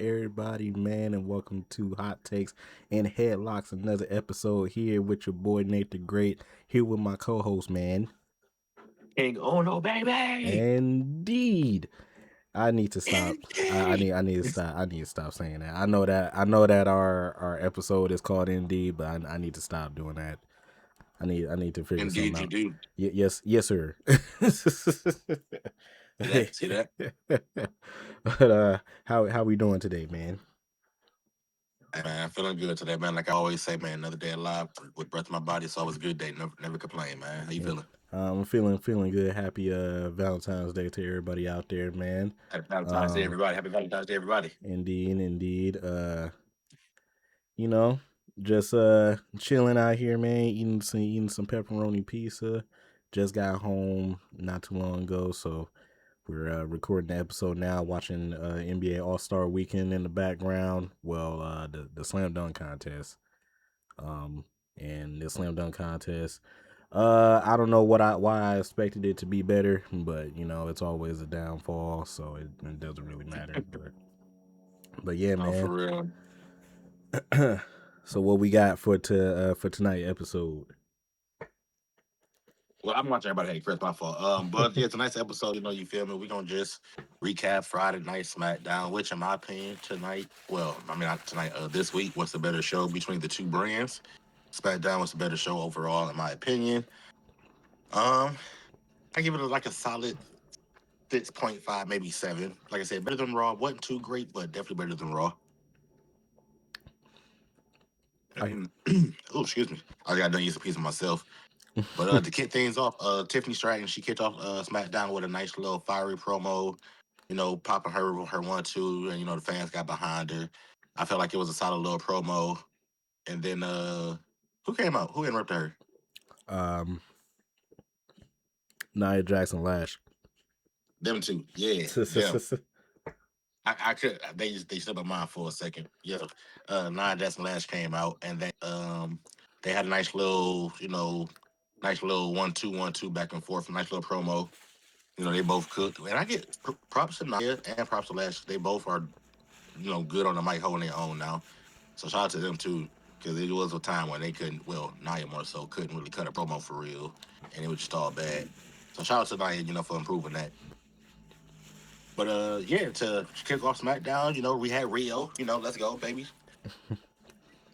everybody, man, and welcome to Hot Takes and Headlocks. Another episode here with your boy Nate the Great. Here with my co-host, man. King Ono, baby. Indeed, I need to stop. I need to stop. I need to stop saying that. I know that our episode is called Indeed, but I need to stop doing that. I need to figure something Indeed, you out. do. Yes, sir. See that? See that? But how we doing today, man? Hey, man, feeling good today, man. Like I always say, man, another day alive with breath in my body. It's always a good day. Never complain, man. How you Yeah. feeling? I'm feeling good. Happy Valentine's Day to everybody out there, man. Happy Valentine's Day, Um, everybody. Happy Valentine's Day, everybody. indeed. You know, just chilling out here, man. Eating some pepperoni pizza. Just got home not too long ago, so we're recording the episode now. Watching NBA All Star Weekend in the background. Well, the slam dunk contest. Um, and the slam dunk contest. I don't know why I expected it to be better, but it's always a downfall, so it doesn't really matter. But yeah, Oh, for man. real. So what we got for tonight's episode? Well, I'm watching everybody hate Chris, my fault. But yeah, tonight's episode, you feel me? We're gonna just recap Friday Night SmackDown, which in my opinion, tonight, well, I mean not tonight, this week, what's the better show between the two brands? SmackDown was the better show overall, in my opinion. Um, I give it like a solid 6.5, maybe 7. Like I said, better than Raw. Wasn't too great, but definitely better than Raw. I Oh, excuse me. I got done using a piece of myself. But to kick things off, Tiffany Stratton, she kicked off SmackDown with a nice little fiery promo, popping her 1-2, and the fans got behind her. I felt like it was a solid little promo. And then who came out? Who interrupted her? um Nia Jackson Lash. Them two. Yeah, them. I could they slipped my mind for a second. Yeah. Nine Jackson Lash came out and they had a nice little 1-2 back and forth, nice little promo. They both cooked. And I get props to Nia and props to Lash. They both are, good on the mic holding their own now. So shout out to them too. Because it was a time when they couldn't, well, Nia more so couldn't really cut a promo for real. And it was just all bad. So shout out to Nia, for improving that. But yeah, to kick off SmackDown, we had Rio. Let's go, baby.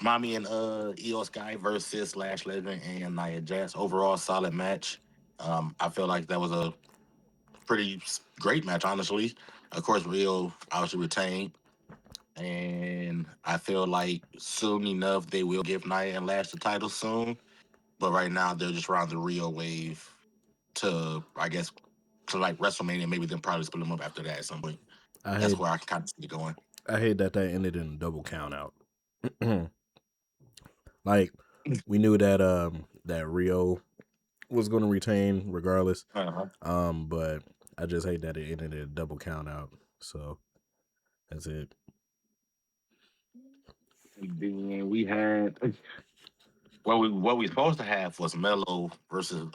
Mommy and Io Sky versus Lash Legend and Nia Jax. Overall, solid match. I feel like that was a pretty great match, honestly. Of course, Rio obviously retained, and I feel like soon enough they will give Nia and Lash the title soon. But right now they're just around the Rio wave to, I guess, to like WrestleMania. Maybe then probably split them up after that at some point. I That's hate where I can kind of see it going. I hate that ended in a double count out. Like we knew that Rio was going to retain regardless. Uh-huh. But I just hate that it ended in a double count out. So that's it. And then we had what we supposed to have was Melo versus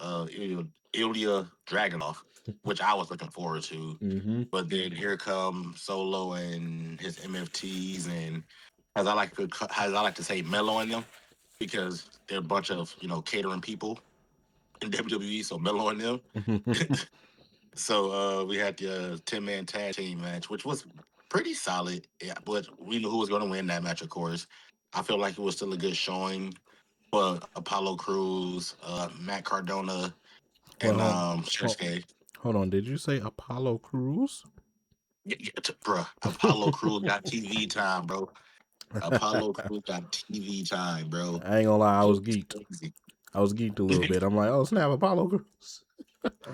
Ilya Dragunov, which I was looking forward to. Mm-hmm. But then here come Solo and his MFTs, and as I like to say, Melo in them because they're a bunch of catering people in WWE, so Melo in them. So we had the 10-man tag team match, which was pretty solid. Yeah, but we knew who was going to win that match, of course. I feel like it was still a good showing for Apollo Cruz, Matt Cardona, Well, and Shinsuke. hold on. Did you say Apollo Cruz? Bruh, Apollo Cruz got TV time, bro. Apollo Cruz got TV time, bro. I ain't gonna lie, I It was was geeked. crazy. I was geeked a little bit. I'm like, oh snap, Apollo Cruz.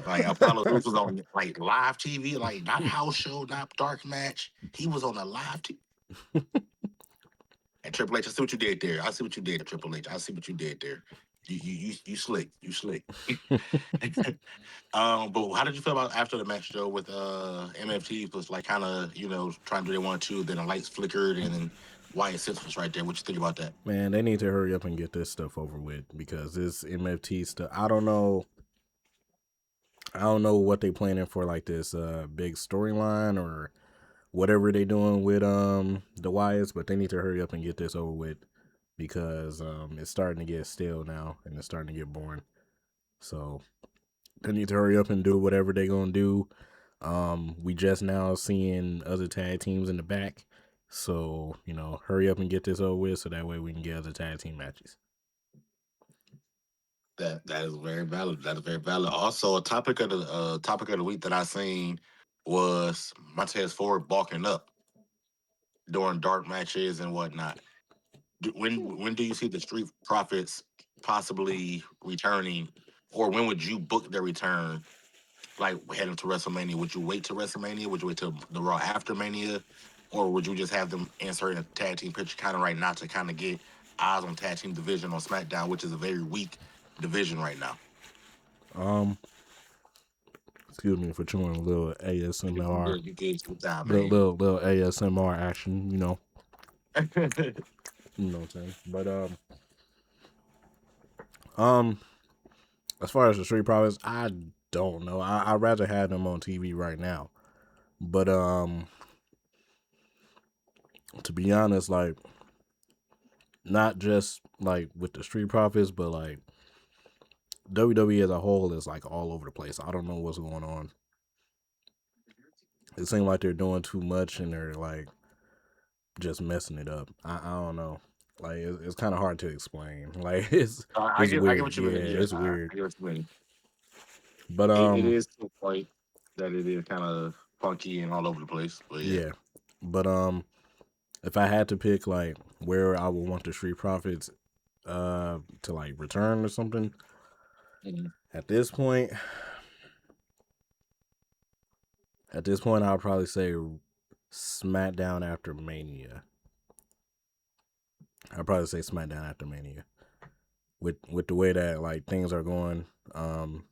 Like Apollo Cruz was on like live TV, like not house show, not dark match. He was on a live TV. And Triple H, I see what you did there. I see what you did, Triple H. I see what you did there. You slick. You slick. But how did you feel about after the match though with MFT was like kind of trying to do they want to, then the lights flickered and then Wyatt Sims was right there. What you think about that? Man, they need to hurry up and get this stuff over with because this MFT stuff. I don't know. I don't know what they planning for, like this big storyline or whatever they doing with the Wyatts, but they need to hurry up and get this over with because it's starting to get stale now and it's starting to get boring. So they need to hurry up and do whatever they're gonna do. We just now seeing other tag teams in the back. So, hurry up and get this over with so that way we can get other tag team matches. That is very valid. That is very valid. Also, a topic of the week that I seen was Montez Ford balking up during dark matches and whatnot. When do you see the Street Profits possibly returning, or when would you book their return? Like heading to WrestleMania, would you wait to WrestleMania? Would you wait till the Raw after Mania, or would you just have them insert a tag team picture kind of right now to kind of get eyes on tag team division on SmackDown, which is a very weak division right now? Um, Excuse me for chewing a little You ASMR, good? You good? Good time, little man. little ASMR action. I You know what I'm saying. But um, as far as the Street Profits, I don't know. I'd rather have them on TV right now. But to be honest, like not just like with the Street Profits, but like WWE as a whole is like all over the place. I don't know what's going on. It seems like they're doing too much and they're like just messing it up. I don't know. Like it's kind of hard to explain. Like it's get weird. what you Yeah, mean. Yeah, it's weird. I get what you mean. But It is to a point that it is kind of funky and all over the place. But yeah. yeah. But if I had to pick like where I would want the Street Profits to like return or something Mhm. at this point, I'll probably say SmackDown after Mania. I'd probably say SmackDown after Mania. With the way that like things are going, um,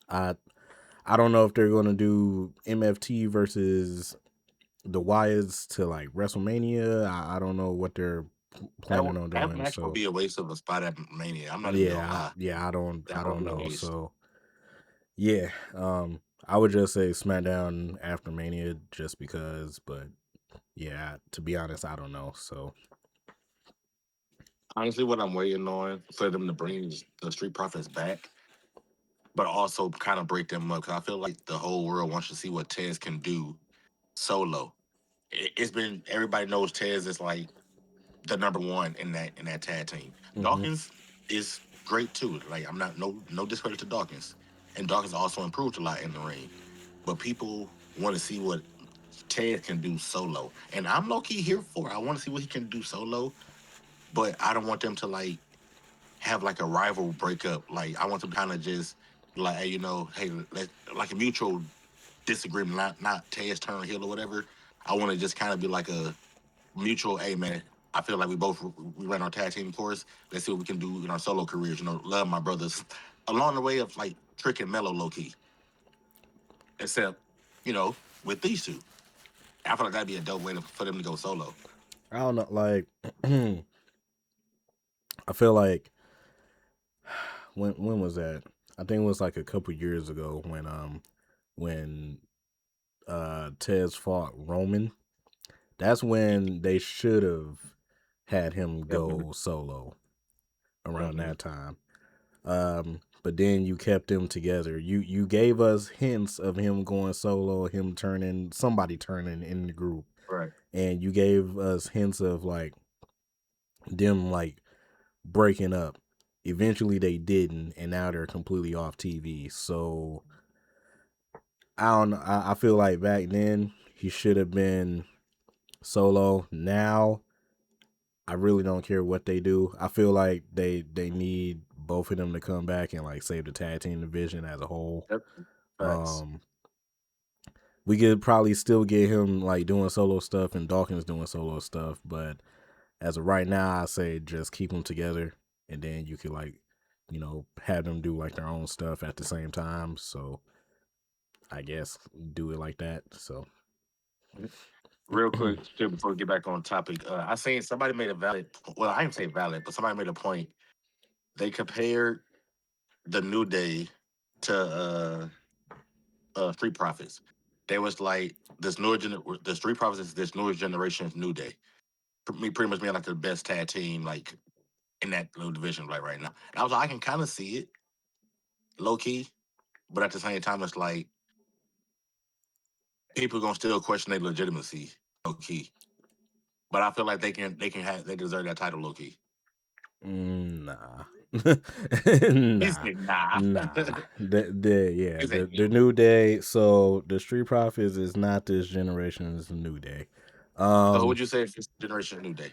I I don't know if they're gonna do MFT versus the Wyatts to like WrestleMania. I don't know what they're planning on That doing. match would So be a waste of a spot at Mania. I'm not even gonna yeah, lie. I That would don't be a know. waste. So yeah, I would just say SmackDown after Mania just because. But yeah, to be honest, I don't know. So Honestly, what I'm waiting on for them to bring the Street Profits back, but also kind of break them up. Cause I feel like the whole world wants to see what Tez can do solo. It's been everybody knows Tez is like the number one in that tag team. hmm Dawkins is great too. Like I'm not no discredit to Dawkins, and Dawkins also improved a lot in the ring. But people want to see what Ted can do solo, and I'm low key here for it. I want to see what he can do solo, but I don't want them to like have like a rival breakup. Like I want them to kind of just like, hey, hey, let like a mutual disagreement, not Ted's turn heel or whatever. I want to just kind of be like a mutual, hey man, I feel like we ran our tag team course. Let's see what we can do in our solo careers. Love my brothers. Along the way of like Trick and Mellow low key. Except, with these two. I feel like that'd be a dope way for them to go solo. I don't know. Like I feel like when was that? I think it was like a couple years ago when Tez fought Roman. That's when they should have had him Definitely. go solo around Definitely. that time. But then you kept them together. You gave us hints of him going solo, him turning somebody turning in the group, Right. and you gave us hints of like them like breaking up. Eventually they didn't, and now they're completely off TV. So I don't know. I feel like back then he should have been solo. Now I really don't care what they do. I feel like they need both of them to come back and like save the tag team division as a whole. Definitely. Facts. Um, we could probably still get him like doing solo stuff and Dawkins doing solo stuff, but as of right now, I say just keep them together, and then you could like, have them do like their own stuff at the same time. So I guess do it like that. So Real quick, still before we get back on topic, I seen somebody made a valid. Well, I didn't say valid, but somebody made a point. They compared the New Day to Street Profits. They was like this newer the Street Profits is this newer generation's New Day. Me pretty much being like the best tag team like in that little division like right now. And I was like, I can kind of see it low key, but at the same time, it's like people gonna still question their legitimacy low key. But I feel like they deserve that title low key. Nah, He nah, said, nah. nah. Yeah, He said, the new day. So the Street Profits is not this generation. It's the new day. so who Um, would you say is this generation New Day?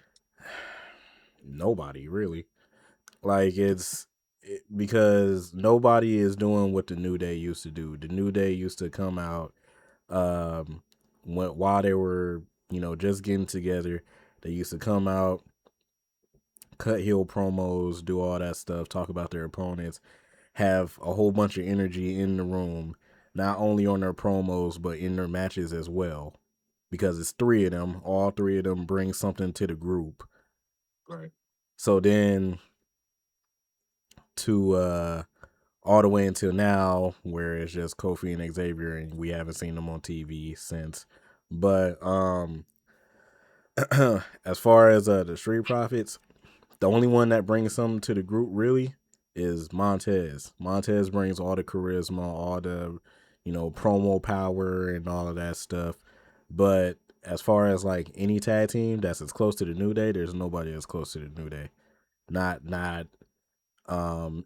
nobody really. Like because nobody is doing what the new day used to do. The new day used to come out um while they were just getting together. They used to come out, cut heel promos, do all that stuff, talk about their opponents, have a whole bunch of energy in the room, not only on their promos but in their matches as well. Because it's three of them, all three of them bring something to the group. Right. So then to all the way until now, where it's just Kofi and Xavier, and we haven't seen them on TV since. But as far as the Street Profits, the only one that brings something to the group really is Montez. Montez brings all the charisma, all the promo power, and all of that stuff. But as far as like any tag team that's as close to the New Day, there's nobody as close to the New Day. Not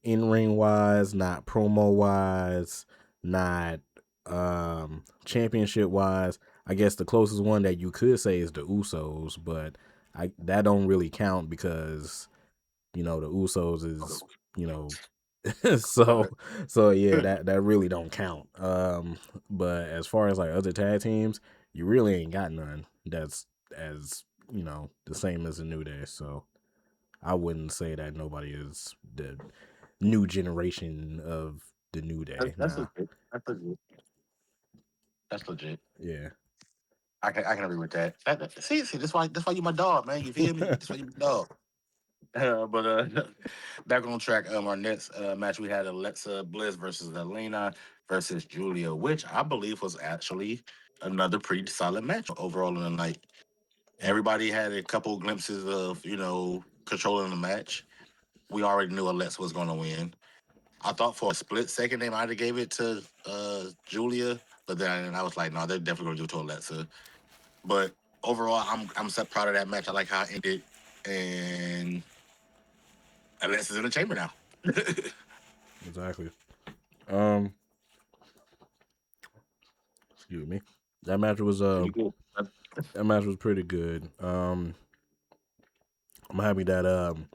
in ring wise, not promo wise, not championship wise. I guess the closest one that you could say is the Usos, but that don't really count because the Usos is you know so yeah, that really don't count. But as far as like other tag teams, you really ain't got none that's as the same as the New Day. So I wouldn't say that nobody is the new generation of the New Day. That's Nah. legit. That's legit. That's legit. Yeah. I can agree with that. See, that's why you my dog, man. You feel me? That's why you my dog. But back on track. Our next match we had Alexa Bliss versus Elena versus Julia, which I believe was actually another pretty solid match overall in the night. Everybody had a couple glimpses of controlling the match. We already knew Alexa was going to win. I thought for a split second they might have gave it to Julia, but then I was like, no, they're definitely going to give it to Alexa. But overall, I'm so proud of that match. I like how it ended, and Alexa's in the chamber now. Exactly. Um excuse me. That match was Pretty cool. pretty good. I'm happy that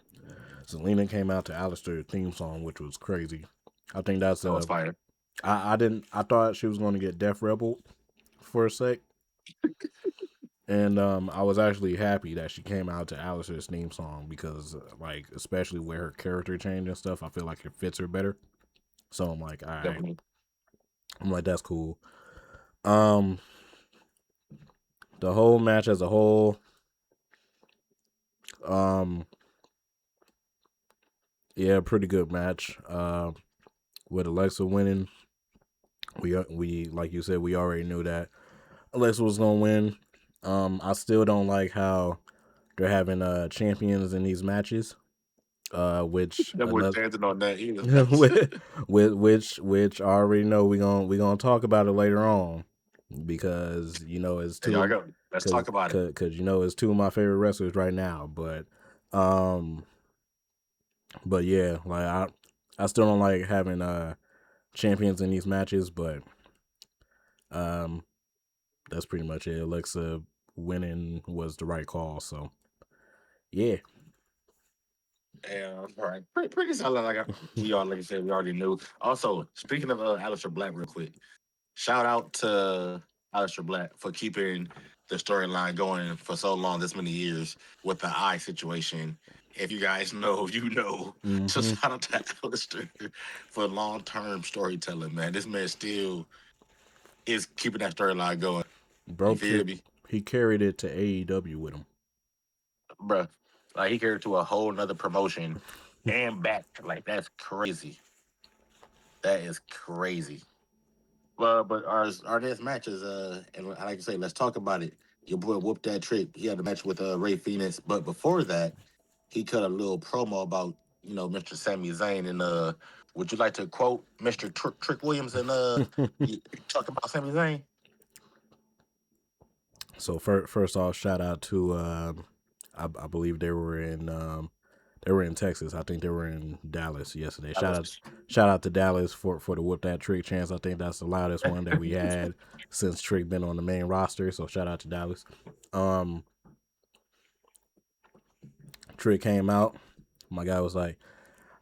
Selena came out to Alistair's theme song, which was crazy. I think that's That was fire. I thought she was gonna get Def Rebel for a sec. And I was actually happy that she came out to Alistair's theme song because, like, especially where her character changed and stuff, I feel like it fits her better. So I'm like, all right. Definitely. I'm like, that's cool. Um, the whole match as a whole, um, yeah, pretty good match. With Alexa winning, we like you said, we already knew that Alexa was gonna win. I still don't like how they're having champions in these matches. Which That was another dancing on that. He was nuts. which I already know we gonna talk about it later on because it's There y'all two go. Let's talk about it. cause it's two of my favorite wrestlers right now. Um but yeah, like I still don't like having champions in these matches, but um that's pretty much it. Alexa winning was the right call, so yeah. Yeah, all right. Pretty solid. Like I said, we already knew. Also, speaking of Aleister Black, real quick, shout out to Aleister Black for keeping the storyline going for so long, this many years with the eye situation. If you guys know, you know. So hmm shout out to Aleister for long term storytelling, man. This man still is keeping that storyline going. You Bro, feel me, he carried it to AEW with him. bruh? Like he carried to a whole nother promotion and back. Like that's crazy. That is crazy. But our next match is and like I say, let's talk about it. Your boy whooped that trick. He had a match with Ray Phoenix, but before that, he cut a little promo about Mr. Sami Zayn and would you like to quote Mr. Trick Williams and you talk about Sami Zayn? So first off, shout out to I believe they were in Texas. I think they were in Dallas yesterday. I was Shout out to Dallas for the whoop that trick chance. I think that's the loudest one that we had since Trick been on the main roster. So shout out to Dallas. Um, Trick came out. My guy was like,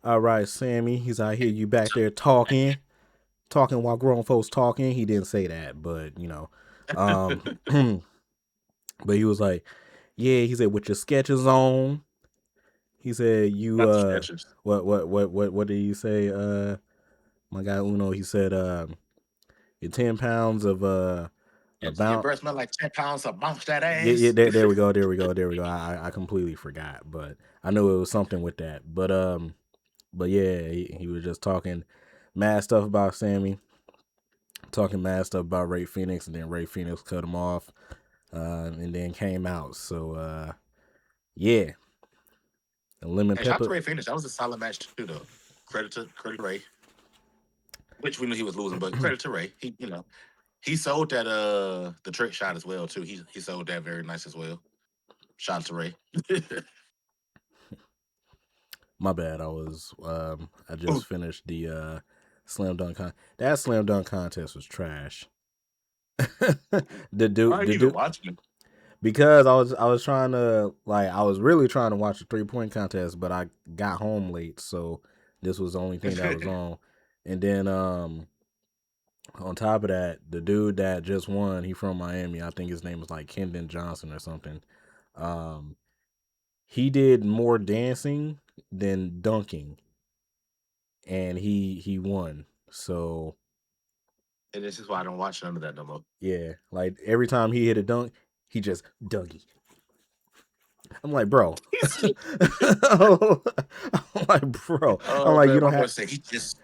"All right, Sammy, he's out here. You back there talking while grown folks talking." He didn't say that, but um, but he was like, "Yeah," he said, "with your sketches on." He said, "You not the Skechers. what did he say? My guy Uno, he said, you're 10 pounds of Your about breath smell like 10 pounds of bounce that yeah, ass. there we go, there we go. I completely forgot, but I knew it was something with that. But yeah, he was just talking mad stuff about Sammy, talking mad stuff about Ray Phoenix, and then Ray Phoenix cut him off, and then came out. So yeah, the lemon And shout out to pepper. Ray Phoenix. That was a solid match too, though. Credit to Ray, which we knew he was losing, but credit to Ray. He sold that the trick shot as well too. He sold that very nice as well. Shout out to Ray. My bad. I just finished the slam dunk that slam dunk contest was trash. Why are The you even dude watching it? because I was trying to I was really trying to watch the 3 point contest, but I got home late, so this was the only thing that was on. And then on top of that, the dude that just won, he from Miami. I think his name was like Kendon Johnson or something. Um, he did more dancing than dunking, and he won. So And this is why I don't watch none of that no more. yeah, like every time he hit a dunk, he just Dougie. I'm like, bro. I'm like, bro. I'm Oh like, you man, don't my boy have, said he just.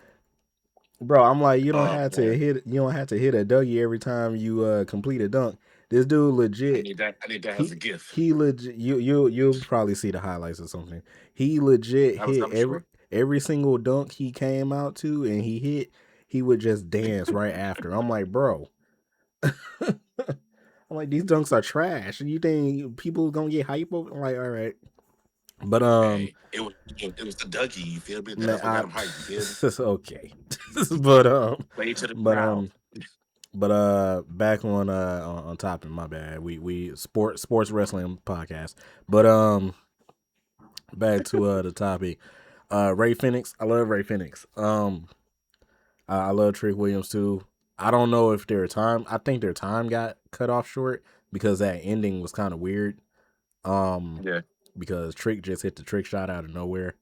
bro. I'm like, you don't Oh have to man, hit. You don't have to hit a Dougie every time you complete a dunk. This dude I legit. need that. I need that as a He gift. he legit. You'll probably see the highlights or something. He legit hit I'm sure. every single dunk he came out to, and he hit. He would just dance right after. I'm like, bro. I'm like, these dunks are trash. You think people gonna get hype over? I'm like, all right. But Hey, it was the Dougie. You feel me? man, That's what got him hyped. You feel me? okay. but Play to the but crowd. back on topic. My bad. We sports wrestling podcast. But back to the topic. Ray Phoenix. I love Ray Phoenix. I love Trick Williams too. I don't know if their time. I think their time got cut off short because that ending was kind of weird. Um, Yeah. because Trick just hit the trick shot out of nowhere,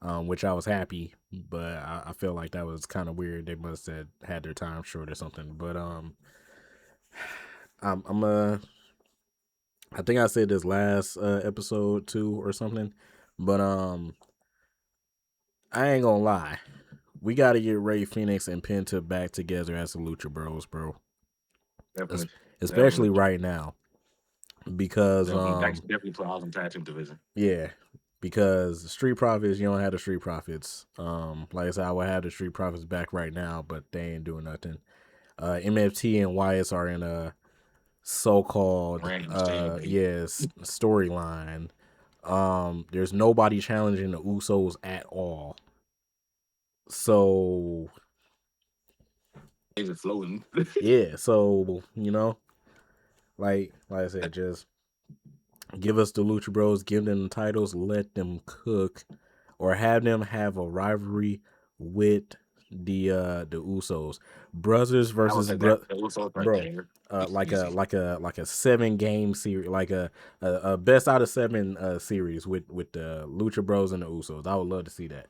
which I was happy, but I feel like that was kind of weird. They must have had their time short or something. But I'm I think I said this last episode too or something, but I ain't gonna lie. We got to get Ray Phoenix and Penta back together as the Lucha Bros, bro. Es- Definitely. Especially Definitely. right now because Definitely put out some tag team division. yeah, because Street Profits, you don't have the Street Profits. Like I said, I would have the Street Profits back right now, but they ain't doing nothing. MFT and Wyatt are in a so-called Random stalemate. storyline. There's nobody challenging the Usos at all. So They just floating. yeah, so like I said, just give us the Lucha Bros, give them the titles, let them cook, or have them have a rivalry with the Usos, brothers I would versus say that the Usos right bro. there. Like a Easy. like a 7 game series, like a best out of 7 series with the Lucha Bros and the Usos. I would love to see that.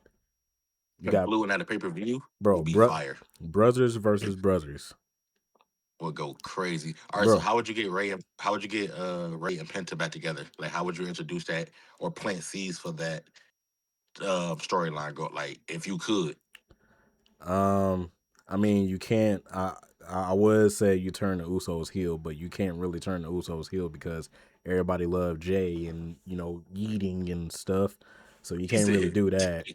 You got Concluding at a pay-per-view will bro, be fire. brothers versus brothers, Will go crazy. All right, so bro. how would you get Ray? How would you get Ray and Penta back together? Like, how would you introduce that or plant seeds for that storyline? Go like if you could. Um, I mean, you can't. I would say you turn the Usos heel, but you can't really turn the Usos heel because everybody loved Jay and eating and stuff. So you He can't really said, do that.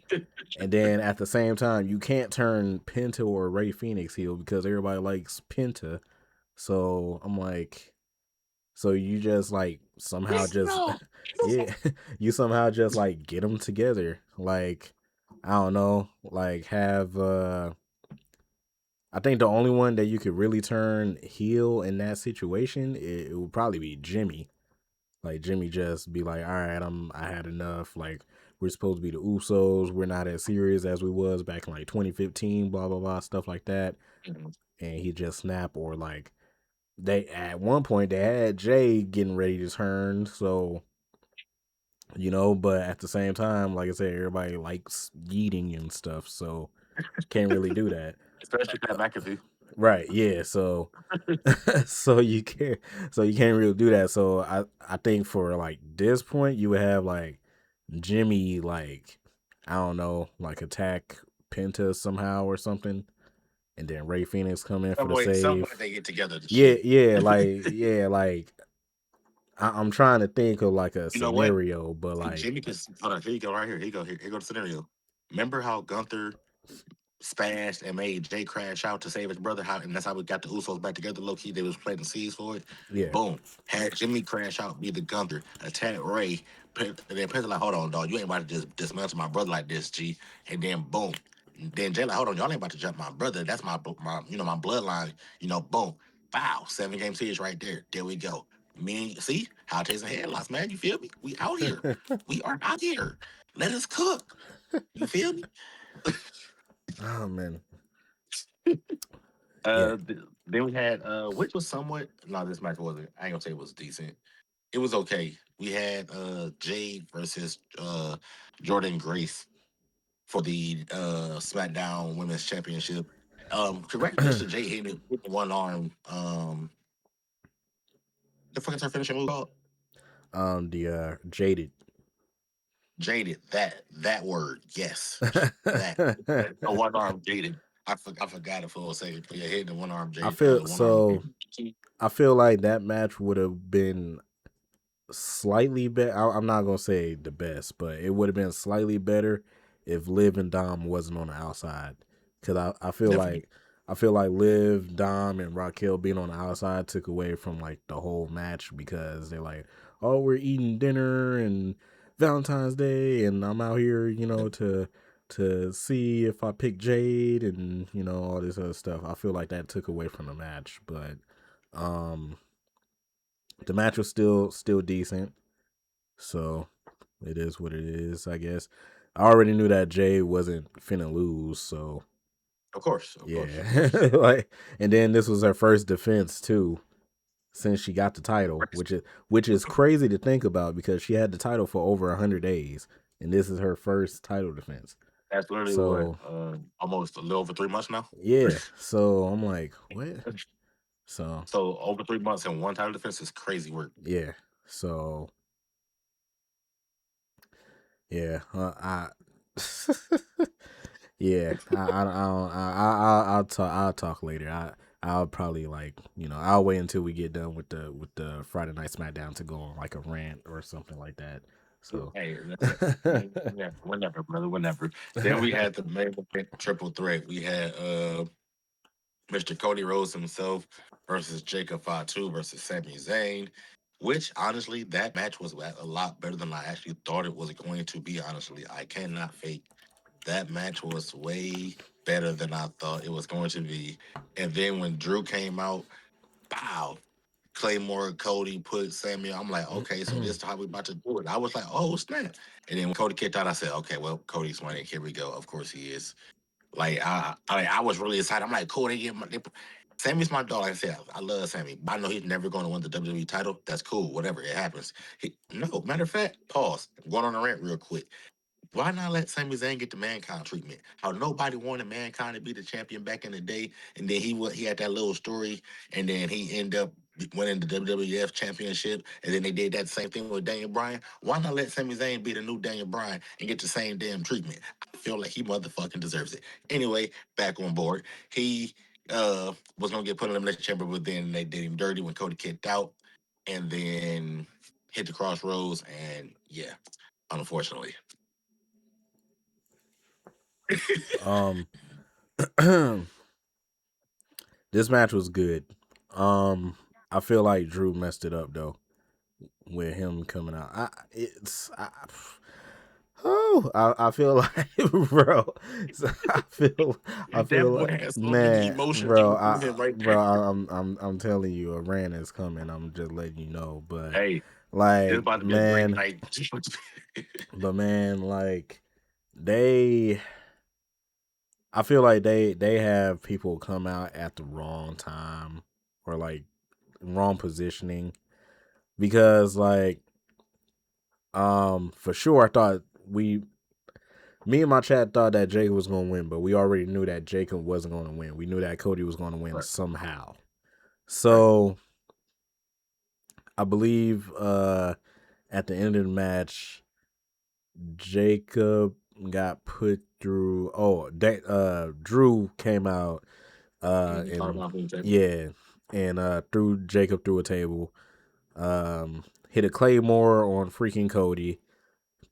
And then at the same time, you can't turn Penta or Ray Phoenix heel because everybody likes Penta. So I'm like, so you just like somehow just no. yeah, you somehow just like get them together. Like I don't know, like have I think the only one that you could really turn heel in that situation, it would probably be Jimmy. Like Jimmy just be like, all right, I had enough. Like we're supposed to be the Usos. We're not as serious as we was back in like 2015, blah blah blah, stuff like that. Mhm. And he just snap or like they at one point they had Jay getting ready to turn, so but at the same time, like I said, everybody likes eating and stuff, so can't really do that. Especially Pat Uh, McAfee. right, yeah, so so you can't really do that. So I think for like this point you would have like Jimmy like I don't know, like attack Penta somehow or something, and then Ray Phoenix come in for the Some way save. they get together to Yeah, shit. yeah, like I'm trying to think of like a You know what? scenario, but like Jimmy can hold on. Here you go, right here. Here you go. Here go the scenario. Remember how Gunther spazzed and made Jay crash out to save his brother. How and that's how we got the Usos back together. Low key, they was planting seeds for it. yeah. Boom. Had Jimmy crash out, be the Gunther, attack Ray. And then Prince like, hold on, dog. You ain't about to just dismantle my brother like this, G. And then boom. Then Jay like, hold on, y'all ain't about to jump my brother. That's my bloodline. Boom. Wow. 7 game series right there. There we go. Me and see Hottakes and Headlocks, man. You feel me? We out here. We are out here. Let us cook. You feel me? Oh man. Yeah. Then we had which was somewhat no, this match wasn't. I ain't gonna say it was decent. It was okay. We had Jade versus Jordan Grace for the SmackDown Women's Championship. Congratulations to Jade hitting it with the one arm. The fuck is her finishing move called? The Jaded. Jaded. That word. Yes. That. A one arm jaded. I forgot it for a second. But yeah, hitting the one arm I jade. feel One arm. so. I feel like that match would have been slightly better. I'm not gonna say the best, but it would have been slightly better if Liv and Dom wasn't on the outside. Cause I feel Definitely. like Liv, Dom, and Raquel being on the outside took away from like the whole match because they're like, oh, we're eating dinner and Valentine's Day, and I'm out here, to see if I pick Jade and all this other stuff. I feel like that took away from the match, but um, the match was still decent. So it is what it is, I guess. I already knew that Jay wasn't finna lose, so Of course. Of course. Of yeah. course. like and then this was her first defense too since she got the title, which is crazy to think about because she had the title for over 100 days and this is her first title defense. That's literally what So almost a little over 3 months now. yeah. So I'm like, what? So So over 3 months and one title defense is crazy work. yeah. So yeah. Yeah, I'll talk. I'll talk later. I'll probably like I'll wait until we get done with the Friday Night SmackDown to go on like a rant or something like that. So, Hey, whenever, brother, whenever. Then we had the main event triple threat. We had Mr. Cody Rhodes himself versus Jacob Fatu versus Sami Zayn, which honestly, that match was a lot better than I actually thought it was going to be. Honestly, I cannot fake. That match was way better than I thought it was going to be. And then when Drew came out, bow, Claymore, Cody put Sammy. I'm like, okay, so this is how we about to do it. I was like, oh snap! And then when Cody kicked out, I said, okay, well, Cody's winning. Here we go. Of course he is. Like I was really excited. I'm like, cool. Sammy's my dog. Like I said, I love Sammy. I know he's never going to win the WWE title. That's cool. Whatever it happens. No, matter of fact, pause. I'm going on a rant real quick. Why not let Sami Zayn get the Mankind treatment? How nobody wanted Mankind to be the champion back in the day, and then he had that little story, and then he ended up winning the WWF Championship, and then they did that same thing with Daniel Bryan. Why not let Sami Zayn be the new Daniel Bryan and get the same damn treatment? I feel like he motherfucking deserves it. Anyway, back on board. He was gonna get put in the elimination chamber, but then they did him dirty when Cody kicked out, and then hit the crossroads, and yeah, unfortunately. Um, this match was good. I feel like Drew messed it up though with him coming out. I feel like, bro. I That feel boy like, has so many man, emotions going through him right there. I'm telling you, a rant is coming. I'm just letting you know, but Hey, it's like, about to be a great man, night. like they, I feel like they have people come out at the wrong time or like wrong positioning because like for sure I thought me and my chat thought that Jacob was going to win, but we already knew that Jacob wasn't going to win. We knew that Cody was going to win Right, somehow. right. So I believe at the end of the match, Jacob got put through. Drew came out And you talk and about him, table. yeah, and threw Jacob through a table. Hit a Claymore on freaking Cody.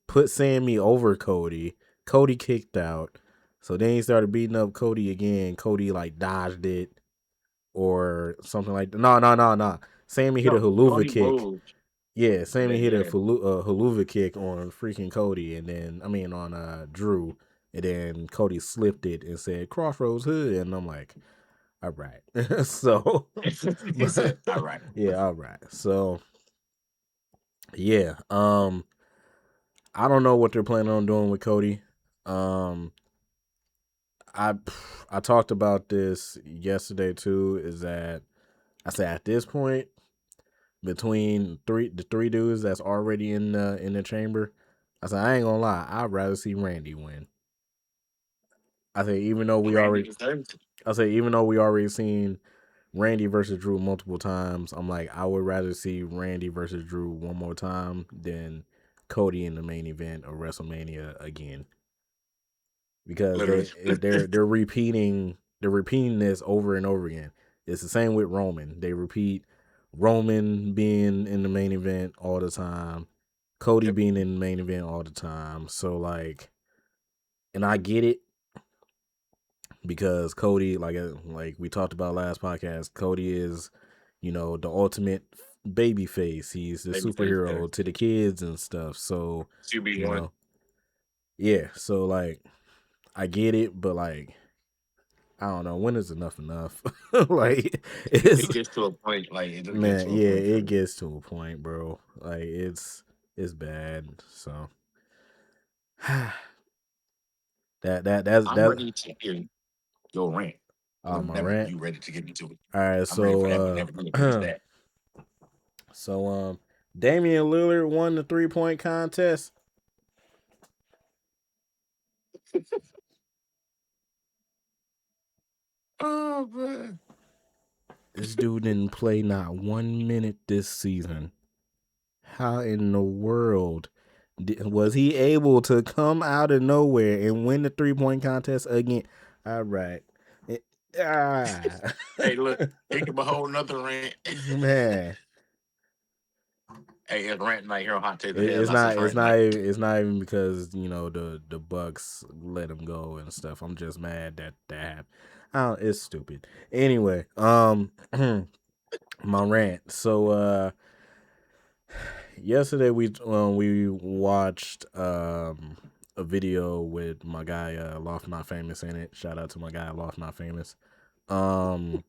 Put Sammy over Cody. Cody kicked out. So then he started beating up Cody again. Cody like dodged it or something like that. No. Sammy hit a No, haluva Cody kick. rose, Yeah, and Sammy then hit a yeah, haluva kick on freaking Cody, and then on Drew, and then Cody slipped it and said Crossroads Hood, and I'm like, all right, so he said, "All right." yeah, all right, so yeah, I don't know what they're planning on doing with Cody. Um, I I talked about this yesterday too. Is that I said at this point between the three dudes that's already in the chamber, I said I ain't gonna lie. I'd rather see Randy win. I say even though we Randy already deserves it. I say even though we already seen Randy versus Drew multiple times, I'm like I would rather see Randy versus Drew one more time than Cody in the main event of WrestleMania again. Because Literally. they're repeating this over and over again. It's the same with Roman. They repeat Roman being in the main event all the time, Cody Yep. being in the main event all the time. So like, and I get it because Cody, like we talked about last podcast, Cody is, the ultimate baby face. He's the Babyface there. superhero to the kids and stuff. So, you QB1. know, yeah. So like, I get it, but like, I don't know when is enough enough. Like it's It gets to a point, like it just gets man, to a yeah, point for it me. gets to a point, bro. Like it's bad. So I'm that ready to hear your rant my whenever rant. you ready to get into it. All right, I'm ready for that so whenever you finish that. so Damian Lillard won the 3-point contest. Oh man. This dude didn't play not 1 minute this season. How in the world was he able to come out of nowhere and win the 3-point contest again? All right. Ah. Hey, look, it can be a whole nother rant. Man. Hey, it's rant night here on Hot Takes and It's Headlocks. not It's rant night. it's not even because, the Bucks let him go and stuff. I'm just mad that happened. It's stupid. Anyway, my rant. So yesterday we watched a video with my guy Loft Not Famous in it. Shout out to my guy Loft Not Famous. Um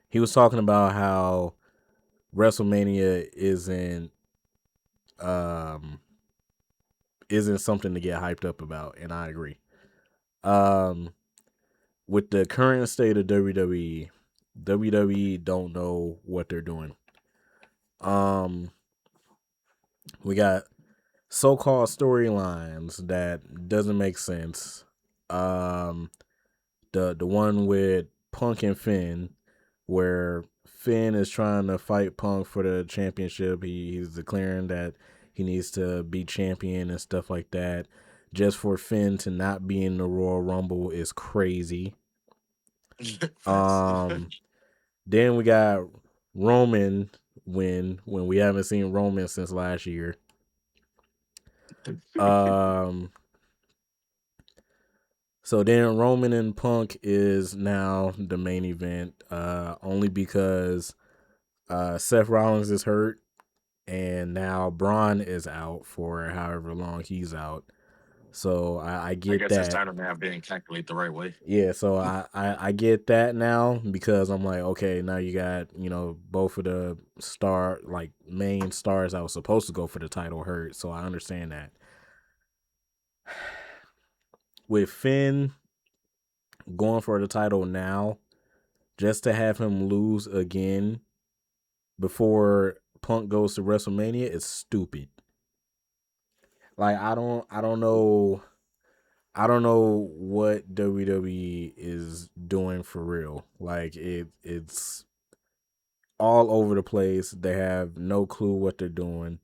he was talking about how WrestleMania um isn't something to get hyped up about, and I agree. Um with the current state of WWE don't know what they're doing. Um we got so-called storylines that doesn't make sense. Um, the one with Punk and Finn, where Finn is trying to fight Punk for the championship. He's declaring that he needs to be champion and stuff like that. Just for Finn to not be in the Royal Rumble is crazy. Facts. Um, then we got Roman when we haven't seen Roman since last year. Um, so then Roman and Punk is now the main event. Only because Seth Rollins is hurt and now Braun is out for however long he's out. So I I get guess his that. time may have been calculated the right way. Yeah, so I get that now because I'm like, okay, now you got, both of the main stars that was supposed to go for the title hurt. So I understand that. With Finn going for the title now, just to have him lose again before Punk goes to WrestleMania is stupid. Like I don't know what WWE is doing for real. Like it's all over the place. They have no clue what they're doing.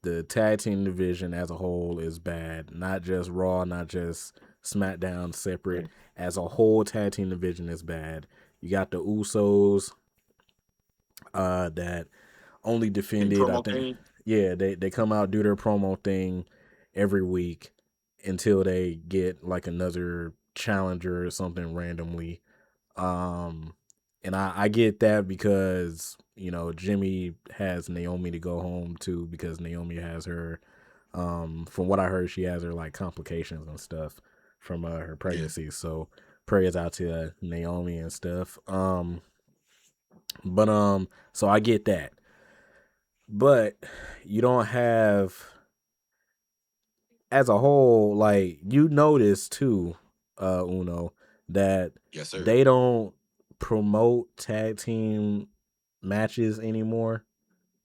The tag team division as a whole is bad. Not just Raw, not just SmackDown separate. Right. As a whole, tag team division is bad. You got the Usos, that only The defended, I promo think. thing, Yeah, they come out, do their promo thing every week until they get like another challenger or something randomly. Um, and I get that because Jimmy has Naomi to go home to because Naomi has her. From what I heard, she has her like complications and stuff from her yeah. pregnancy. So prayers out to Naomi and stuff. But so I get that, but you don't have as a whole, like you notice too, Uno, that Yes, sir. they don't promote tag team matches anymore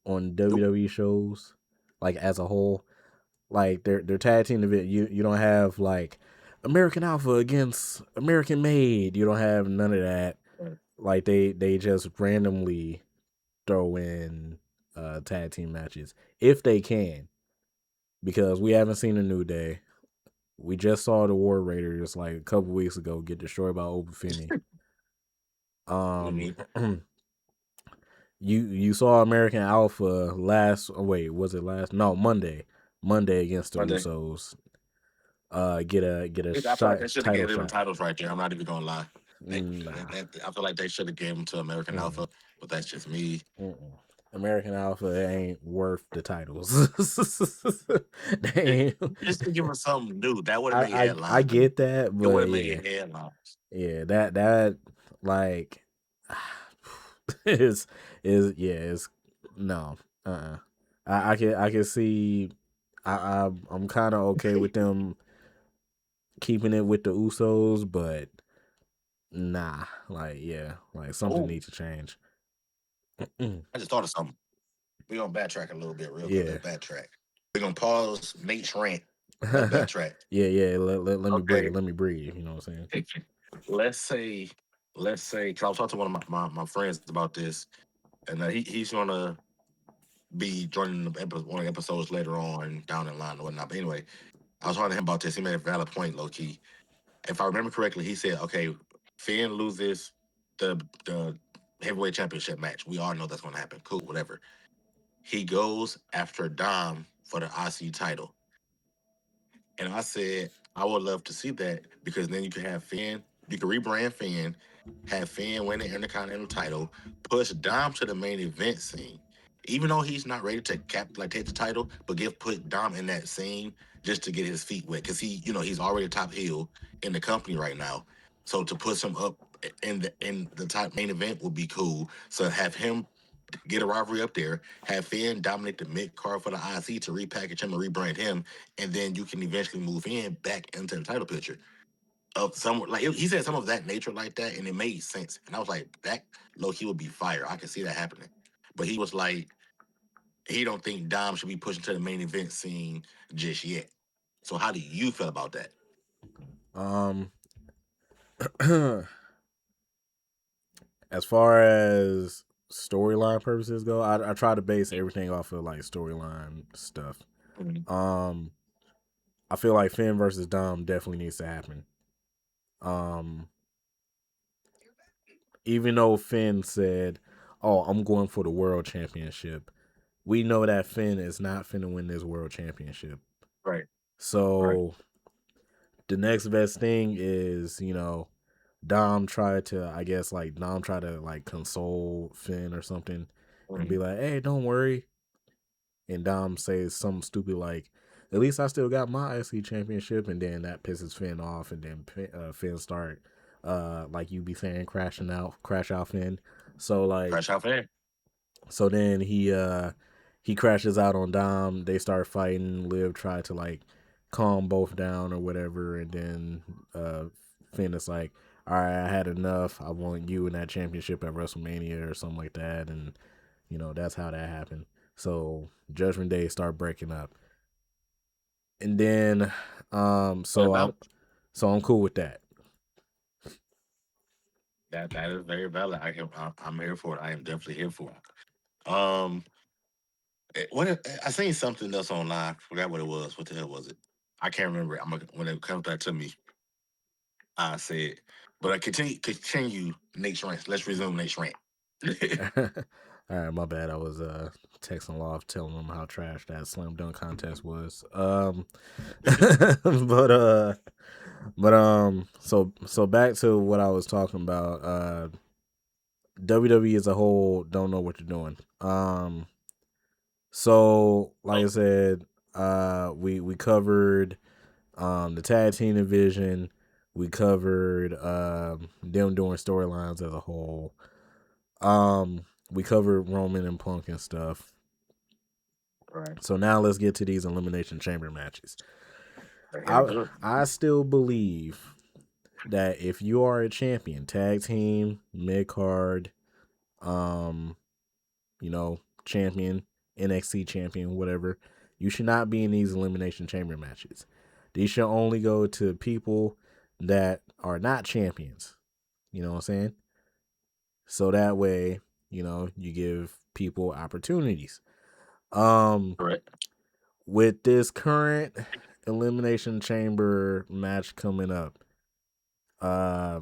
on Nope. WWE shows, like as a whole. Like their tag team event, you don't have like American Alpha against American Made. You don't have none of that. Right. Like they just randomly throw in tag team matches if they can, because we haven't seen a New Day. We just saw the War Raiders like a couple weeks ago get destroyed by Obafemi. Um, Mm-hmm. you saw American Alpha last. Oh wait, was it last? No, Monday. Monday against the Monday. Usos. Get a I feel like they shot, should have title gave them shot. titles right there. I'm not even gonna lie. Nah. I feel like they should have gave them to American Mm-mm. Alpha, but that's just me. Mm-mm. American Alpha ain't worth the titles. They ain't. Just to give them something new. That would have made I headlines. get that, It would but have yeah, made headlines. yeah, that like is is no. I can see. I'm kind of okay with them keeping it with the Usos, but nah, like yeah, like something Oh, needs to change. I just thought of something. We're gonna backtrack a little bit, real quick. Yeah. Let's backtrack. We're gonna pause Nate's rant. Let's backtrack. Yeah. Let me breathe. Okay. Let me breathe. You know what I'm saying? let's say, because I was talking to one of my friends about this, and he's gonna be joining one of the episodes later on down the line or whatnot. But anyway, I was talking to him about this. He made a valid point, low key. If I remember correctly, he said, "Okay, Finn loses the heavyweight championship match. We all know that's gonna happen. Cool, whatever. He goes after Dom for the IC title." And I said, I would love to see that because then you can have Finn, you can rebrand Finn, have Finn win the Intercontinental title, push Dom to the main event scene. Even though he's not ready to take the title, but put Dom in that scene just to get his feet wet. Cause he's already top heel in the company right now. So to put him up in the top main event would be cool. So have him get a rivalry up there, have Finn dominate the mid card for the IC to repackage him and rebrand him, and then you can eventually move in back into the title picture of some like he said some of that nature like that, and it made sense. And I was like, that low key would be fire. I could see that happening. But he was like, he don't think Dom should be pushing to the main event scene just yet. So how do you feel about that? Um, as far as storyline purposes go, I try to base everything off of like storyline stuff. Mhm. Um, I feel like Finn versus Dom definitely needs to happen. Um, even though Finn said, "Oh, I'm going for the world championship," we know that Finn is not finna win this world championship. Right. Right. So the next best thing is, Dom tried to, I guess, like Dom tried to like console Finn or something, and be Mhm. like, "Hey, don't worry." And Dom says something stupid like, "At least I still got my IC championship," and then that pisses Finn off, and then Finn start, like you be saying, crash out Finn. So like, Crash out fan. so then he crashes out on Dom. They start fighting. Liv tried to like calm both down or whatever, and then Finn is like, "All right, I had enough. I want you in that championship at WrestleMania or something like that." And that's how that happened. So Judgment Day start breaking up, and then Very so I'm valid. I'm cool with that. That is very valid. I'm here for it. I am definitely here for it. I seen something else online. Forgot what it was. What the hell was it? I can't remember. When it comes back to me, I said. But I continue Nate's rant. Let's resume Nate's rant. All right, my bad. I was texting Loft telling him how trash that slam dunk contest was. but so back to what I was talking about. WWE as a whole don't know what they're doing. So like I Oh, said, we covered the tag team division. We covered them doing storylines as a whole. We covered Roman and Punk and stuff. right. So now let's get to these elimination chamber matches. Here we I go. I still believe that if you are a champion, tag team, mid card, um, champion, NXT champion, whatever, you should not be in these elimination chamber matches. These should only go to people that are not champions. You know what I'm saying? So that way, you give people opportunities. Um, Correct. with this current elimination chamber match coming up, uh,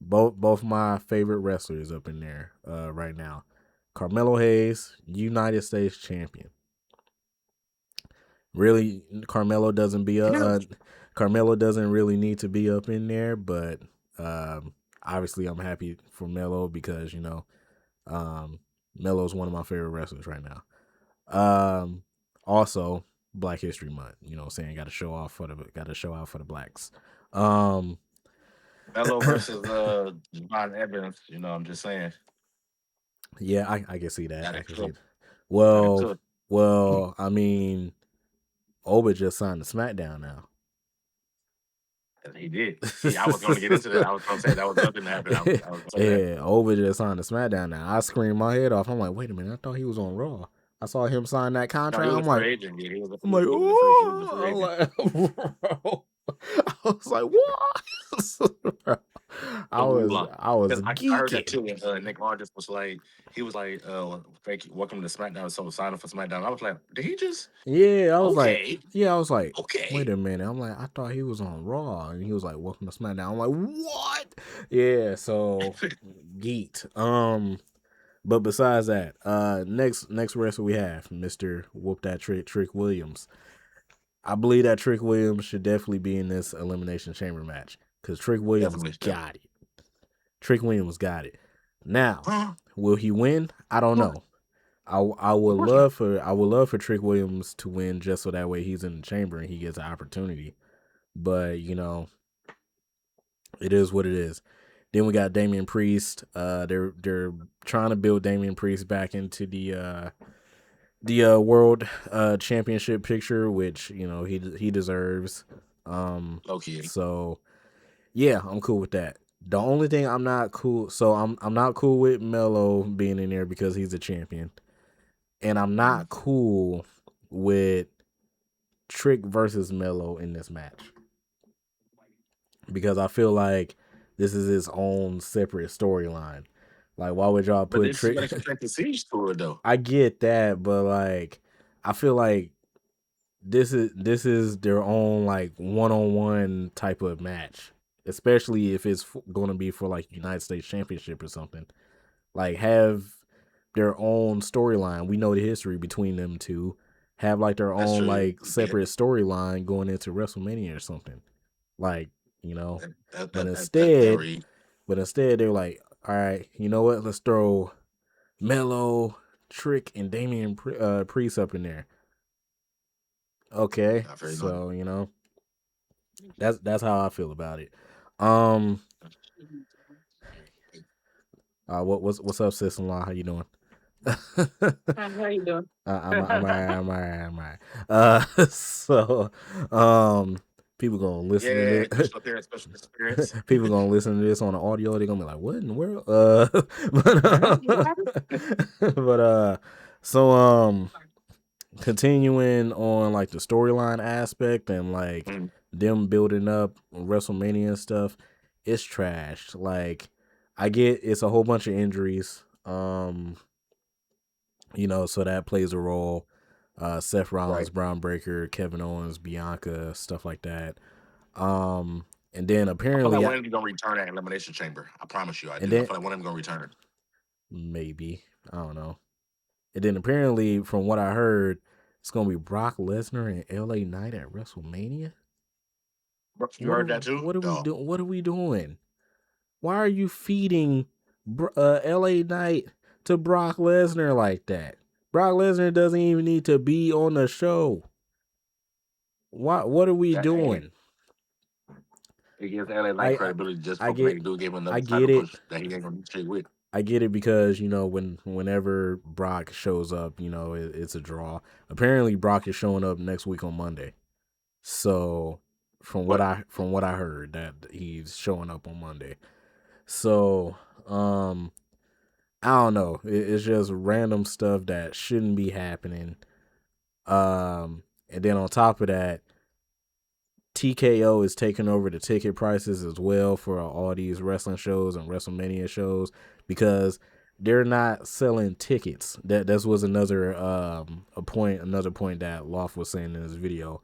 both my favorite wrestlers up in there right now. Carmelo Hayes, United States champion. Really, You know, Carmelo doesn't really need to be up in there, but obviously I'm happy for Melo because um, Melo's one of my favorite wrestlers right now. Also Black History Month. You know what I'm saying? Got to show out for the blacks. Um, Melo versus Javon Evans. I'm just saying yeah, I can see that. that I it can see could. it. That it Well, could. I mean, Oba just signed to SmackDown now. And he did. I was going to get into that. I was going to say that was nothing to happen. I was going to say that. Yeah, Oba just signed to SmackDown now. I screamed my head off. I'm like, wait a minute, I thought he was on Raw. I saw him sign that No, he contract. was a free agent. Yeah, I'm like, he was a free oh, agent. bro. I was like, what? I Don't move was, on. I was Because I heard that geeking. too. And Nick Aldis was like, he was like, thank you, welcome to SmackDown. So sign up for SmackDown. I was like, did he just? Yeah, Okay, I was like, wait okay. a minute. I'm like, I thought he was on Raw, and he was like, welcome to SmackDown. I'm like, what? Yeah, so geeked. But besides that, next wrestler we have Mister Whoop That Trick Williams. I believe that Trick Williams should definitely be in this elimination chamber match because Trick Williams Definitely, definitely. got it. Trick Williams got it. Now, Huh? will he win? I don't What? know. I would Of course not. love for Trick Williams to win just so that way he's in the chamber and he gets an opportunity. But it is what it is. Then we got Damian Priest. They're trying to build Damian Priest back into the world championship picture, which he deserves. Low key. So yeah, I'm cool with that. The only thing I'm not cool, so I'm not cool with Melo being in there because he's a champion, and I'm Mhm. not cool with Trick versus Melo in this match because I feel like this is his own separate storyline. Like, why would y'all But put this is Trick? what expect the siege to it though. I get that, but like, I feel like this is their own like one on one type of match. especially if it's going to be for like United States Championship or something. Like have their own storyline. We know the history between them two. Have like their That's own true. like Yeah, separate storyline going into WrestleMania or something. Like, you know, that that but that, that, that instead, very they're like, all right, you know what? Let's throw Mello, Trick, and Damian Priest up in there. Okay, not very good. so that's how I feel about it. Um, what's up, sis in law? How you doing? Hi, how you doing? I'm alright. I'm alright. So, um, people gonna listen to Yeah, this. special appearance, special experience. People gonna listen to this on the audio. They're gonna be like, "What in the world?" What happened? But so continuing on like the storyline aspect and like Mm, them building up WrestleMania and stuff, it's trash. Like, I get it's a whole bunch of injuries. So that plays a role. Seth Rollins, right. Braun Breaker, Kevin Owens, Bianca, stuff like that. And then I feel like apparently, one of them gonna return at Elimination Chamber. I promise you, I and do. I then feel like one of them gonna return. maybe I don't know. And then apparently, from what I heard, it's gonna be Brock Lesnar and LA Knight at WrestleMania. You heard that too? What are we No, doing? What are we doing? Why are you feeding LA Knight to Brock Lesnar like that? Brock Lesnar doesn't even need to be on the show. What are we that hey, doing? it gives LA Knight I credibility just I for when they get do give him I another title get it. push that he ain't gonna do shit with. I get it because whenever Brock shows up, it's a draw. Apparently, Brock is showing up next week on Monday. So But from what I heard, that he's showing up on Monday. So I don't know. It's just random stuff that shouldn't be happening. And then on top of that, TKO is taking over the ticket prices as well for all these wrestling shows and WrestleMania shows because they're not selling tickets. That was another point that Loft was saying in his video.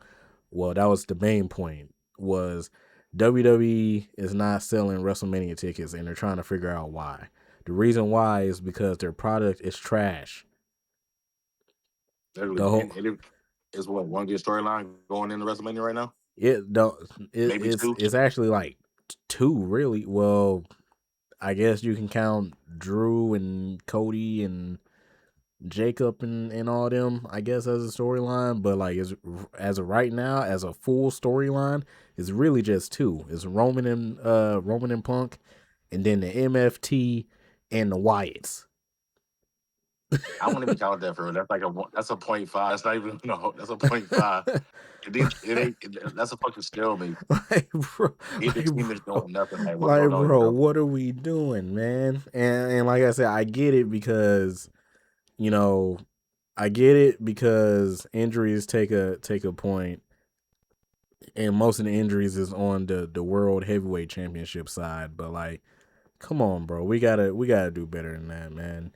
Well, that was the main point was WWE is not selling WrestleMania tickets and they're trying to figure out why. The reason why is because their product is trash. literally, The whole it's what one good storyline going into WrestleMania right now. it don't Maybe two. it's actually like two really. Well, I guess you can count Drew and Cody and Jacob and all them, I guess, as a storyline. But like as of right now, as a full storyline, it's really just two. It's Roman and Punk, and then the MFT and the Wyatts. I won't even count that for real. That's like that's a 0.5. That's not even no. That's a 0.5. It ain't. That's a fucking stalemate. like bro, Either team is bro, doing nothing. Like what's going on, bro? what are we doing, man? And like I said, I get it because you know I get it because injuries take a point, and most of the injuries is on the world heavyweight championship side. But like, come on, bro, we gotta do better than that, man.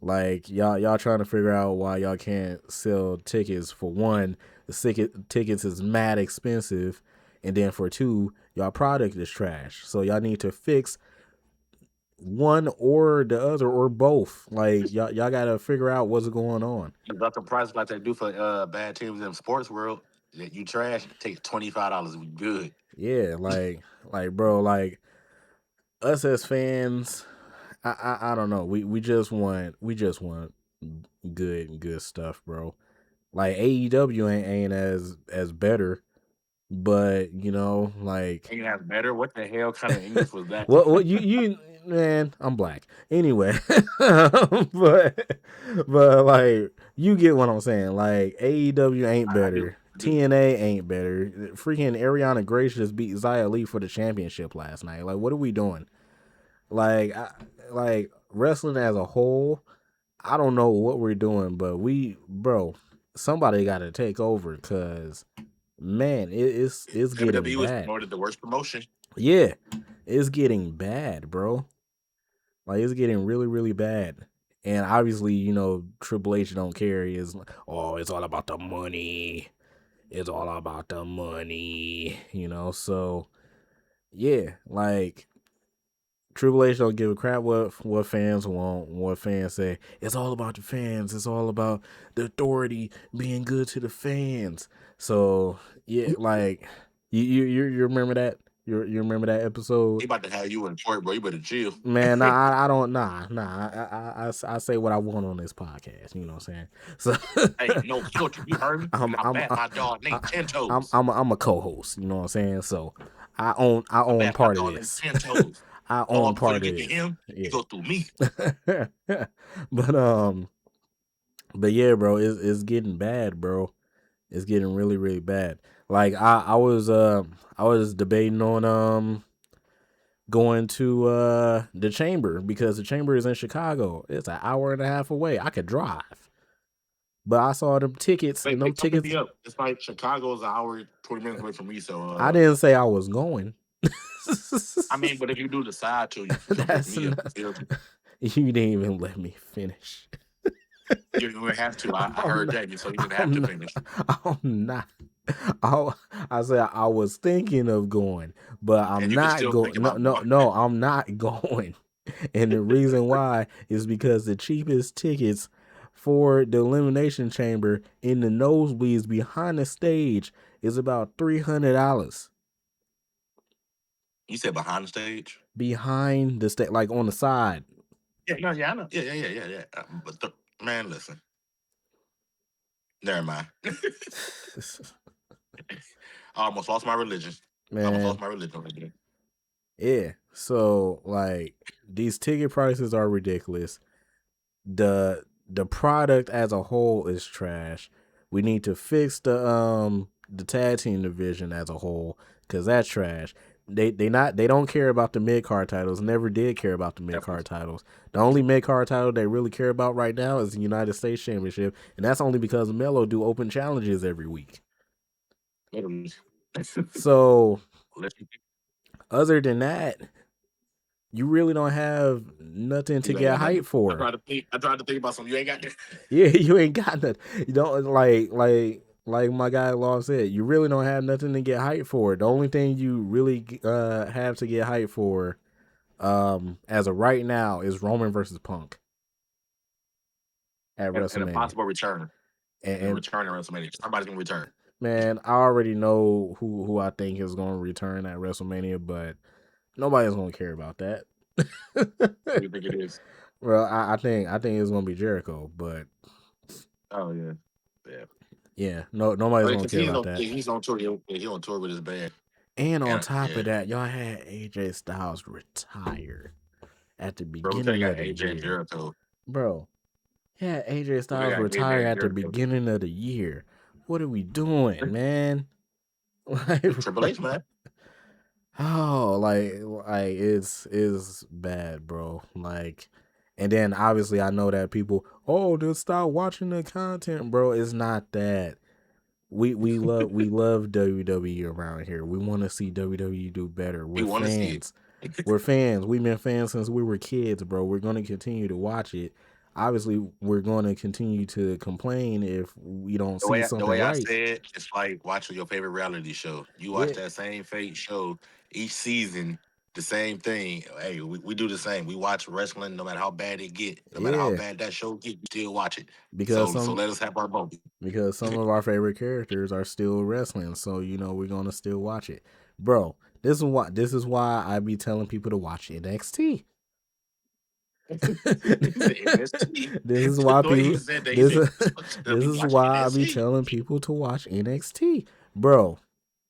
Like y'all trying to figure out why y'all can't sell tickets. For one, the tickets is mad expensive, and then for two, y'all product is trash. So y'all need to fix one or the other or both. Like y'all gotta figure out what's going on. That's the price like they do for bad teams in the sports world. That you trash take $25. We good. Yeah, bro, like us as fans, I don't know. We just want good stuff, bro. Like AEW ain't as better, but like Ain't that better? What the hell kind of English was that? what you man, I'm black anyway, but like you get what I'm saying. Like AEW ain't I do. better, I do. TNA ain't better. Freaking Ariana Grace just beat Xia Li for the championship last night. Like, what are we doing? Like, like wrestling as a whole, I don't know what we're doing, but bro, somebody got to take over because man, it's getting WWE was bad. promoted the worst promotion. Yeah, it's getting bad, bro. Like it's getting really bad. And obviously, Triple H don't care. Is oh, it's all about the money. It's all about the money. So yeah, like Triple H don't give a crap what fans want, what fans say. It's all about the fans. It's all about the authority being good to the fans. So yeah, like you remember that? You remember that He episode? about to have you in court, bro. You better chill. Man, nah, I don't nah. I say what I want on this podcast. You know what I'm saying? So Hey, no filter. You heard me? I'm I I'm bat my dog I, Nate 10 I'm toes. I'm a co-host. You know what I'm saying? So I I own bat my part of dog Nate this. 10 toes. I All own before you part of get to this. him, you Yeah. go through me. but but yeah, bro, it's getting bad, bro. It's getting really really bad. Like I was debating on going to the chamber because the chamber is in Chicago. It's an hour and a half away. I could drive. But I saw them tickets and Wait, them come pick tickets. me up. It's like Chicago's an hour, 20 minutes away from me. So, I didn't say I was going. I mean, but if you do decide to, you can come pick That's me up. not, You feel me? you didn't even let me finish. You don't even have to. I I'm heard not, that, so you didn't have to I'm not, finish. I'm not. I said I was thinking of going, but And I'm you can not still going. think No, about no, going. no, I'm not going. And the reason why is because the cheapest tickets for the Elimination Chamber in the nosebleeds behind the stage is about $300 You said behind the stage? behind the stage, like on the side. Yeah, no, yeah, I know. Yeah. Man, listen. Never mind. I almost lost my religion. I almost lost Man, my religion right there. yeah. So like these ticket prices are ridiculous. The product as a whole is trash. We need to fix the tag team division as a whole because that's trash. They don't care about the mid card titles. Never did care about the mid Definitely. card titles. The only mid card title they really care about right now is the United States Championship, and that's only because Melo do open challenges every week. Literally. So Literally. other than that, you really don't have nothing to You ain't get got nothing. hyped for. I tried to think about something. You ain't got that. Yeah, you ain't got nothing. You don't like my guy Law said. You really don't have nothing to get hyped for. The only thing you really have to get hyped for, as of right now, is Roman versus Punk at And a WrestleMania. possible return. And a And return at WrestleMania. Somebody's gonna return. man, I already know who I think is going to return at WrestleMania, but nobody's going to care about that. Who do you think it is? Well, I think it's going to be Jericho, but Oh yeah. Yeah. yeah, nobody's going Because to care about that. he's on tour. He on tour with his band. And on And top yeah. of that, y'all had AJ Styles retire at the Bro, we could beginning have of got the AJ and year. Jericho. Bro, yeah, AJ We could Styles have got AJ retire and at the Jericho. beginning of the year. What are we doing, man? Like, Triple H, man. oh, like it's bad, bro. Like, and then obviously I know that people, oh, just stop watching the content, bro. It's not that. We love WWE around here. We want to see WWE do better. We We're want to see it. fans. We're fans. We've been fans since we were kids, bro. We're going to continue to watch it. Obviously, we're going to continue to complain if we don't see The something way I right. said, it's like watching your favorite reality show. You watch Yeah, that same fake show each season, the same thing. Hey, we do the same. We watch wrestling no matter how bad it get, no matter how yeah. bad that show get, we still watch it. Because So some let us have our moment. because some of our favorite characters are still wrestling, so we're gonna still watch it, bro. This is why I be telling people to watch NXT. He said NXT. This is The why way he people said that, he this said is they'll this be is watching why I be NXT. telling people to watch NXT, bro.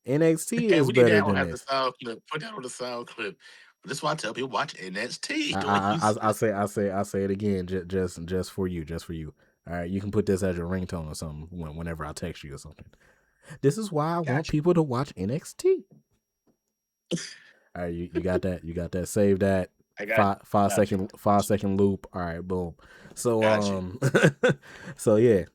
NXT Hey, is we need better that on than have the this. sound clip. Put that on the sound clip. That's why I tell people watch NXT. I The way I he I, I said, say I say I say it again, just for you, just for you. All right, you can put this as your ringtone or something whenever I text you or something. This is why I want gotcha. people to watch NXT. All right, you got that. You got that. Save that. I Five five got you. second 5 second loop. All right, boom. So Got you. so yeah.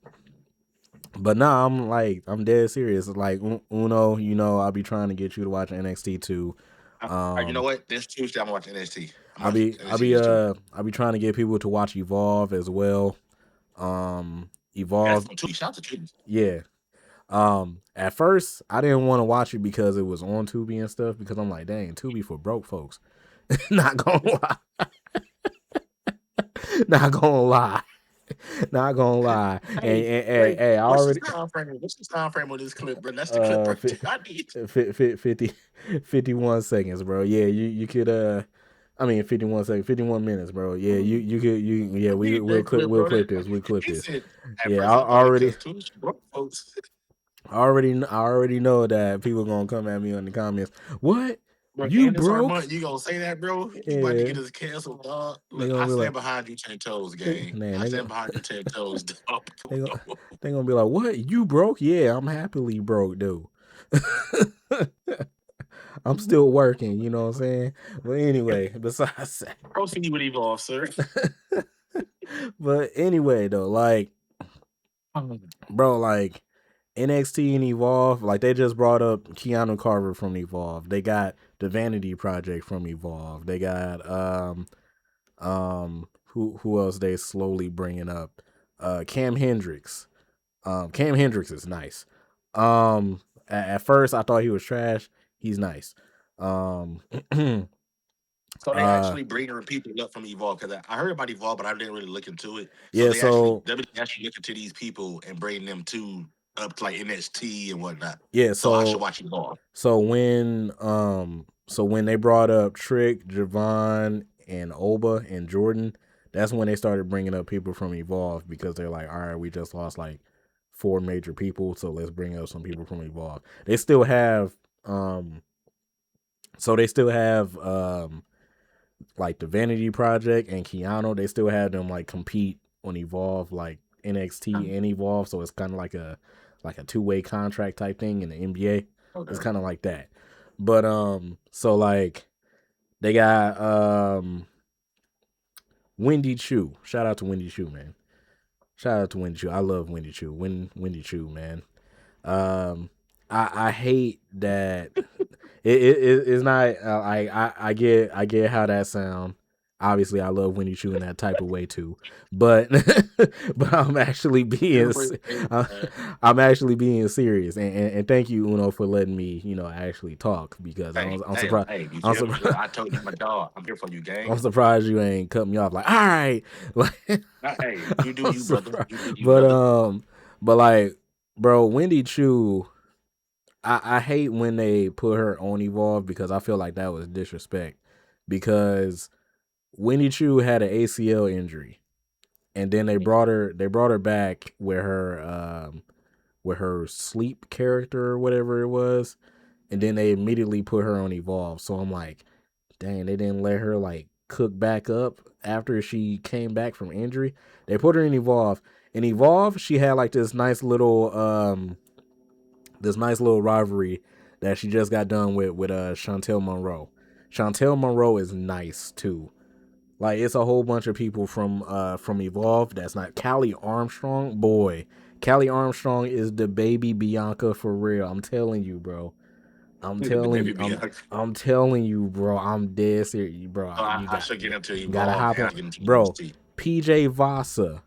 But nah, I'm dead serious. Like Uno, I'll be trying to get you to watch NXT too. You know Um, what? This Tuesday I'm watching NXT. I'm I'll watching be I'll NXT be this Tuesday. I'll be trying to get people to watch Evolve as well. That's Evolve, from Tuesday. Shout out to Tuesday. yeah. At first I didn't want to watch it because it was on Tubi and stuff, because I'm like, dang, Tubi for broke folks. Not gonna lie. Not gonna lie. Not gonna lie. Hey, wait, Hey, I already what's the time frame on this clip, bro? That's the clip right there. I need. 50, 51 seconds, bro. Yeah, you could I mean 51 seconds, 51 minutes, bro. Yeah, you could yeah, I need that clip, we'll bro. clip this. We'll clip He this. said, at Yeah, first I I thought it already because two broke folks. I already know that people gonna come at me in the comments. What? Bro, You and it's our broke? month. You gonna say that, bro? You about to Yeah. get us canceled, dog. They Look, gonna I be like, stand behind you, 10 toes, gang. man, I stand behind you, 10 toes, dog. they gonna, they gonna be like, what? You broke? Yeah, I'm happily broke, dude. I'm still working, you know what I'm saying? But anyway, besides that. Proceed with Evolve, sir. But anyway, though, like, bro, like NXT and Evolve, like they just brought up Keanu Carver from Evolve. They got the Vanity Project from Evolve. They got who else they slowly bringing up? Cam Hendricks. Cam Hendricks is nice. At first I thought he was trash. He's nice. So they actually bringing people up from Evolve, because I heard about Evolve, but I didn't really look into it. So Yeah, they actually so WWE actually looking to these people and bringing them to up to like NXT and whatnot. yeah, So I should watch Evolve. so when they brought up Trick, Javon, and Oba and Jordan, that's when they started bringing up people from Evolve, because they're like, all right, we just lost like 4 major people, so let's bring up some people from Evolve. They still have like the Vanity Project and Keanu, they still have them like compete on Evolve, like NXT and Evolve, so it's kind of like a 2-way contract type thing in the NBA. Okay. It's kind of like that. But so like they got Wendy Chu. Shout out to Wendy Chu, man. Shout out to Wendy Chu. I love Wendy Chu. Wendy Chu, man. I hate that it's not I get how that sound. Obviously, I love Winnie Chu in that type of way too, but but I'm actually being I'm actually being serious, and thank you, Uno, for letting me actually talk, because I'm surprised. Hey, I told you, my dog, I'm here for you, gang. I'm surprised you ain't cut me off. Like, all right, like, hey, you do you, brother. You do you, but brother. but like, bro, Wendy Chu. I hate when they put her on Evolve, because I feel like that was disrespect, because Winnie Chu had an ACL injury, and then they brought her back with her sleep character or whatever it was, and then they immediately put her on Evolve. So I'm like, dang, they didn't let her like cook back up after she came back from injury. They put her in Evolve. In Evolve, she had like this nice little rivalry that she just got done with Chantel Monroe. Chantel Monroe is nice too. Like, it's a whole bunch of people from Evolve that's not. Callie Armstrong, boy. Callie Armstrong is the baby Bianca for real. I'm telling you, bro. I'm telling you, bro. I'm dead serious, bro. So I should get into You gotta Evolve hop and on, get into bro. NXT. PJ Vasa,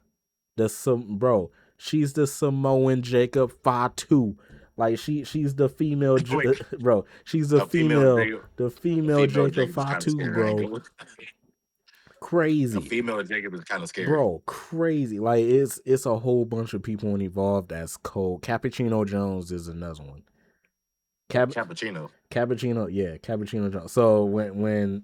bro. She's the Samoan Jacob Fatu. Like, she's the female, bro. She's the female Jacob Fatu, bro. Crazy. A female Jacob is kind of scary, bro. Crazy. Like, it's a whole bunch of people involved that's cold. Cappuccino Jones is another one. Cappuccino, yeah, Cappuccino Jones. So when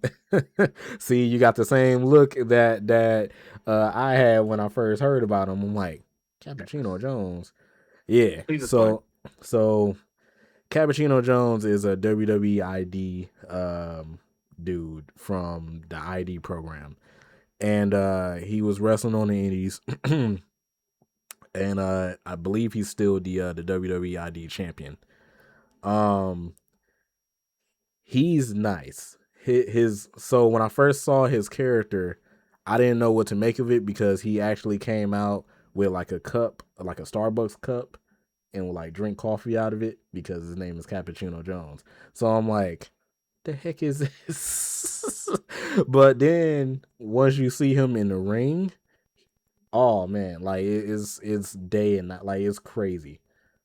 see, you got the same look that I had when I first heard about him. I'm like, Cappuccino Jones. Yeah. So Cappuccino Jones is a WWE ID dude from the ID program, and he was wrestling on the Indies, and I believe he's still the WWE ID champion. He's nice. So when I first saw his character, I didn't know what to make of it, because he actually came out with like a cup, like a Starbucks cup, and would like drink coffee out of it, because his name is Cappuccino Jones. So I'm like, the heck is this? But then once you see him in the ring, oh man, like it's day and night, like it's crazy.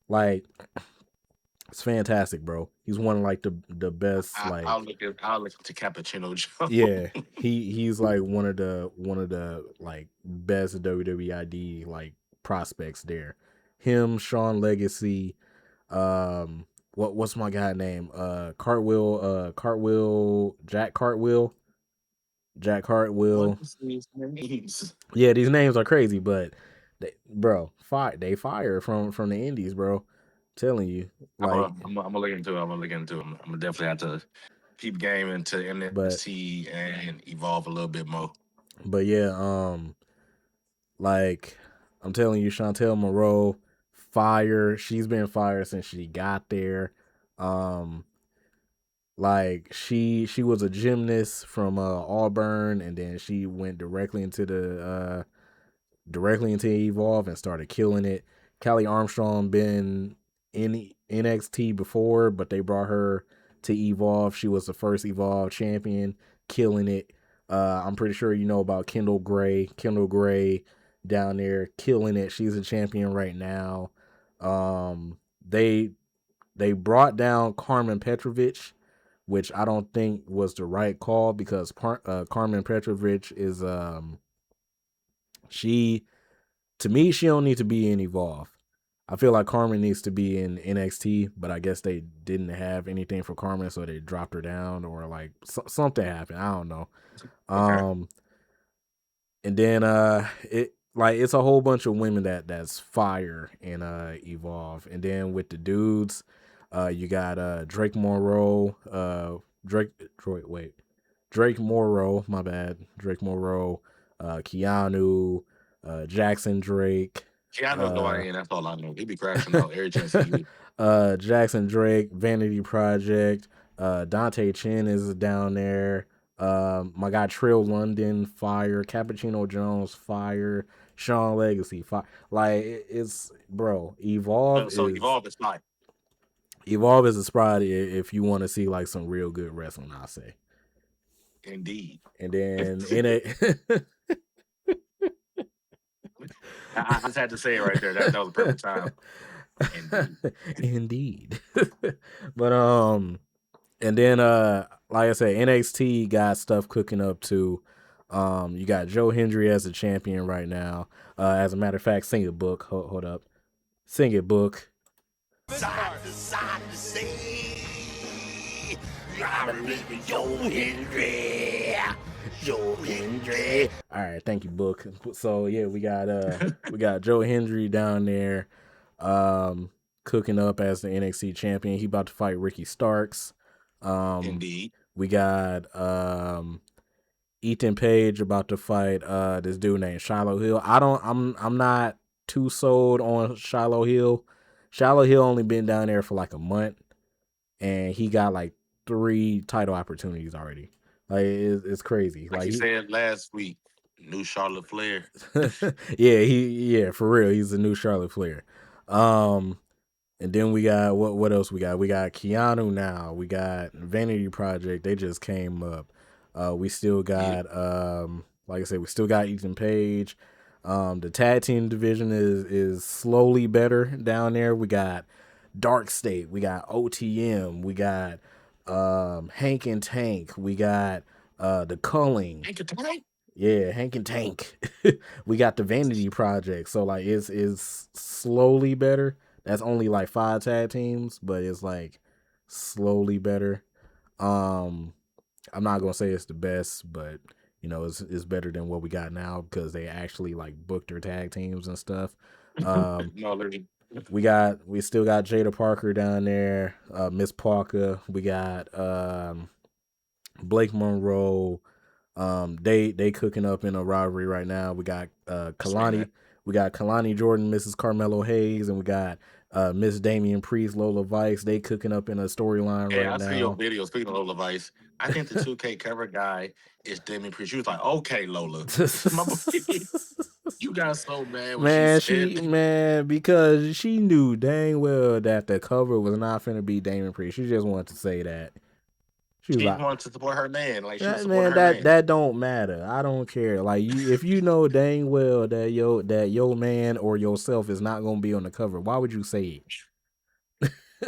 Like it's fantastic, bro. He's one of like the best I'll like look into Cappuccino Joe. yeah, he's like one of the like best WWID like prospects there. Him, Sean Legacy, what's my guy name? Jack What Cartwheel. is these names? Yeah, these names are crazy, but they fire from the Indies, bro. Telling you, like, I'm gonna look into it. I'm gonna look into it. I'm gonna definitely have to keep game into but NXT and evolve a little bit more. but yeah, like I'm telling you, Chantel Moreau, fire. She's been fired since she got there. Um, like she was a gymnast from Auburn, and then she went directly into Evolve and started killing it. Callie Armstrong been in NXT before, but they brought her to Evolve. She was the first Evolve champion, killing it. I'm pretty sure you know about Kendall Gray. Kendall Gray down there killing it. She's a champion right now. Um, they they brought down Carmen Petrovic, which I don't think was the right call because Carmen Petrovic is she to me, she don't need to be in Evolve. I feel like Carmen needs to be in NXT, but I guess they didn't have anything for Carmen, so they dropped her down, or like something happened. I don't know. Okay. And then it's a whole bunch of women that's fire in Evolve, and then with the dudes, you got Drake Morrow, Drake Morrow, my bad, Drake Morrow, Keanu, Jackson Drake, Keanu's uh, going in. That's all I know. He be crashing out every chance he get. Jackson Drake, Vanity Project, Dante Chin is down there. My guy Trill London, fire. Cappuccino Jones, fire. Sean Legacy, fire. Like it's bro. So evolve is fine. Evolve is a spot if you want to see like some real good wrestling. I say. Indeed. And then in a I just had to say it right there. That was a perfect time. Indeed. indeed. But and then like I said, NXT got stuff cooking up too. You got Joe Hendry as a champion right now. As a matter of fact, sing it book. Hold up. Sing it book. Side to side to say, I remember Joe Hendry. Joe Hendry. All right, thank you, book. So yeah, we got Joe Hendry down there, cooking up as the NXT champion. He about to fight Ricky Starks. Indeed. We got Ethan Page about to fight this dude named Shiloh Hill. I'm not too sold on Shiloh Hill. Shiloh Hill only been down there for like a month, and he got like 3 title opportunities already. Like it's crazy. Like you said last week, new Charlotte Flair. yeah, for real. He's the new Charlotte Flair. And then we got what else we got? We got Keanu now. We got Vanity Project. They just came up. We still got like I said, we still got Ethan Page. The tag team division is slowly better down there. We got Dark State. We got OTM. We got Hank and Tank. We got the Culling. Hank and Tank? Yeah, Hank and Tank. We got the Vanity Project. So like it's slowly better. That's only like 5 tag teams, but it's like slowly better. I'm not gonna say it's the best, but you know it's better than what we got now because they actually like booked their tag teams and stuff. No, literally. We still got Jada Parker down there, Miss Parker. We got Blake Monroe. They cooking up in a rivalry right now. We got Kalani. We got Kalani Jordan, Mrs. Carmelo Hayes, and we got Miss Damian Priest, Lola Vice. They cooking up in a storyline Yeah, right I see your now. video. Speaking of Lola Vice, I think the 2K cover guy is Demi Priest. She was like, okay, Lola. My boy, you got so mad when she said that. Man, because she knew dang well that the cover was not finna be Damian Priest. She just wanted to say that. She was She like, wanted to support her man. Like she was supporting man, her man. that don't matter. I don't care. Like if you know dang well that your man or yourself is not gonna be on the cover, why would you say it?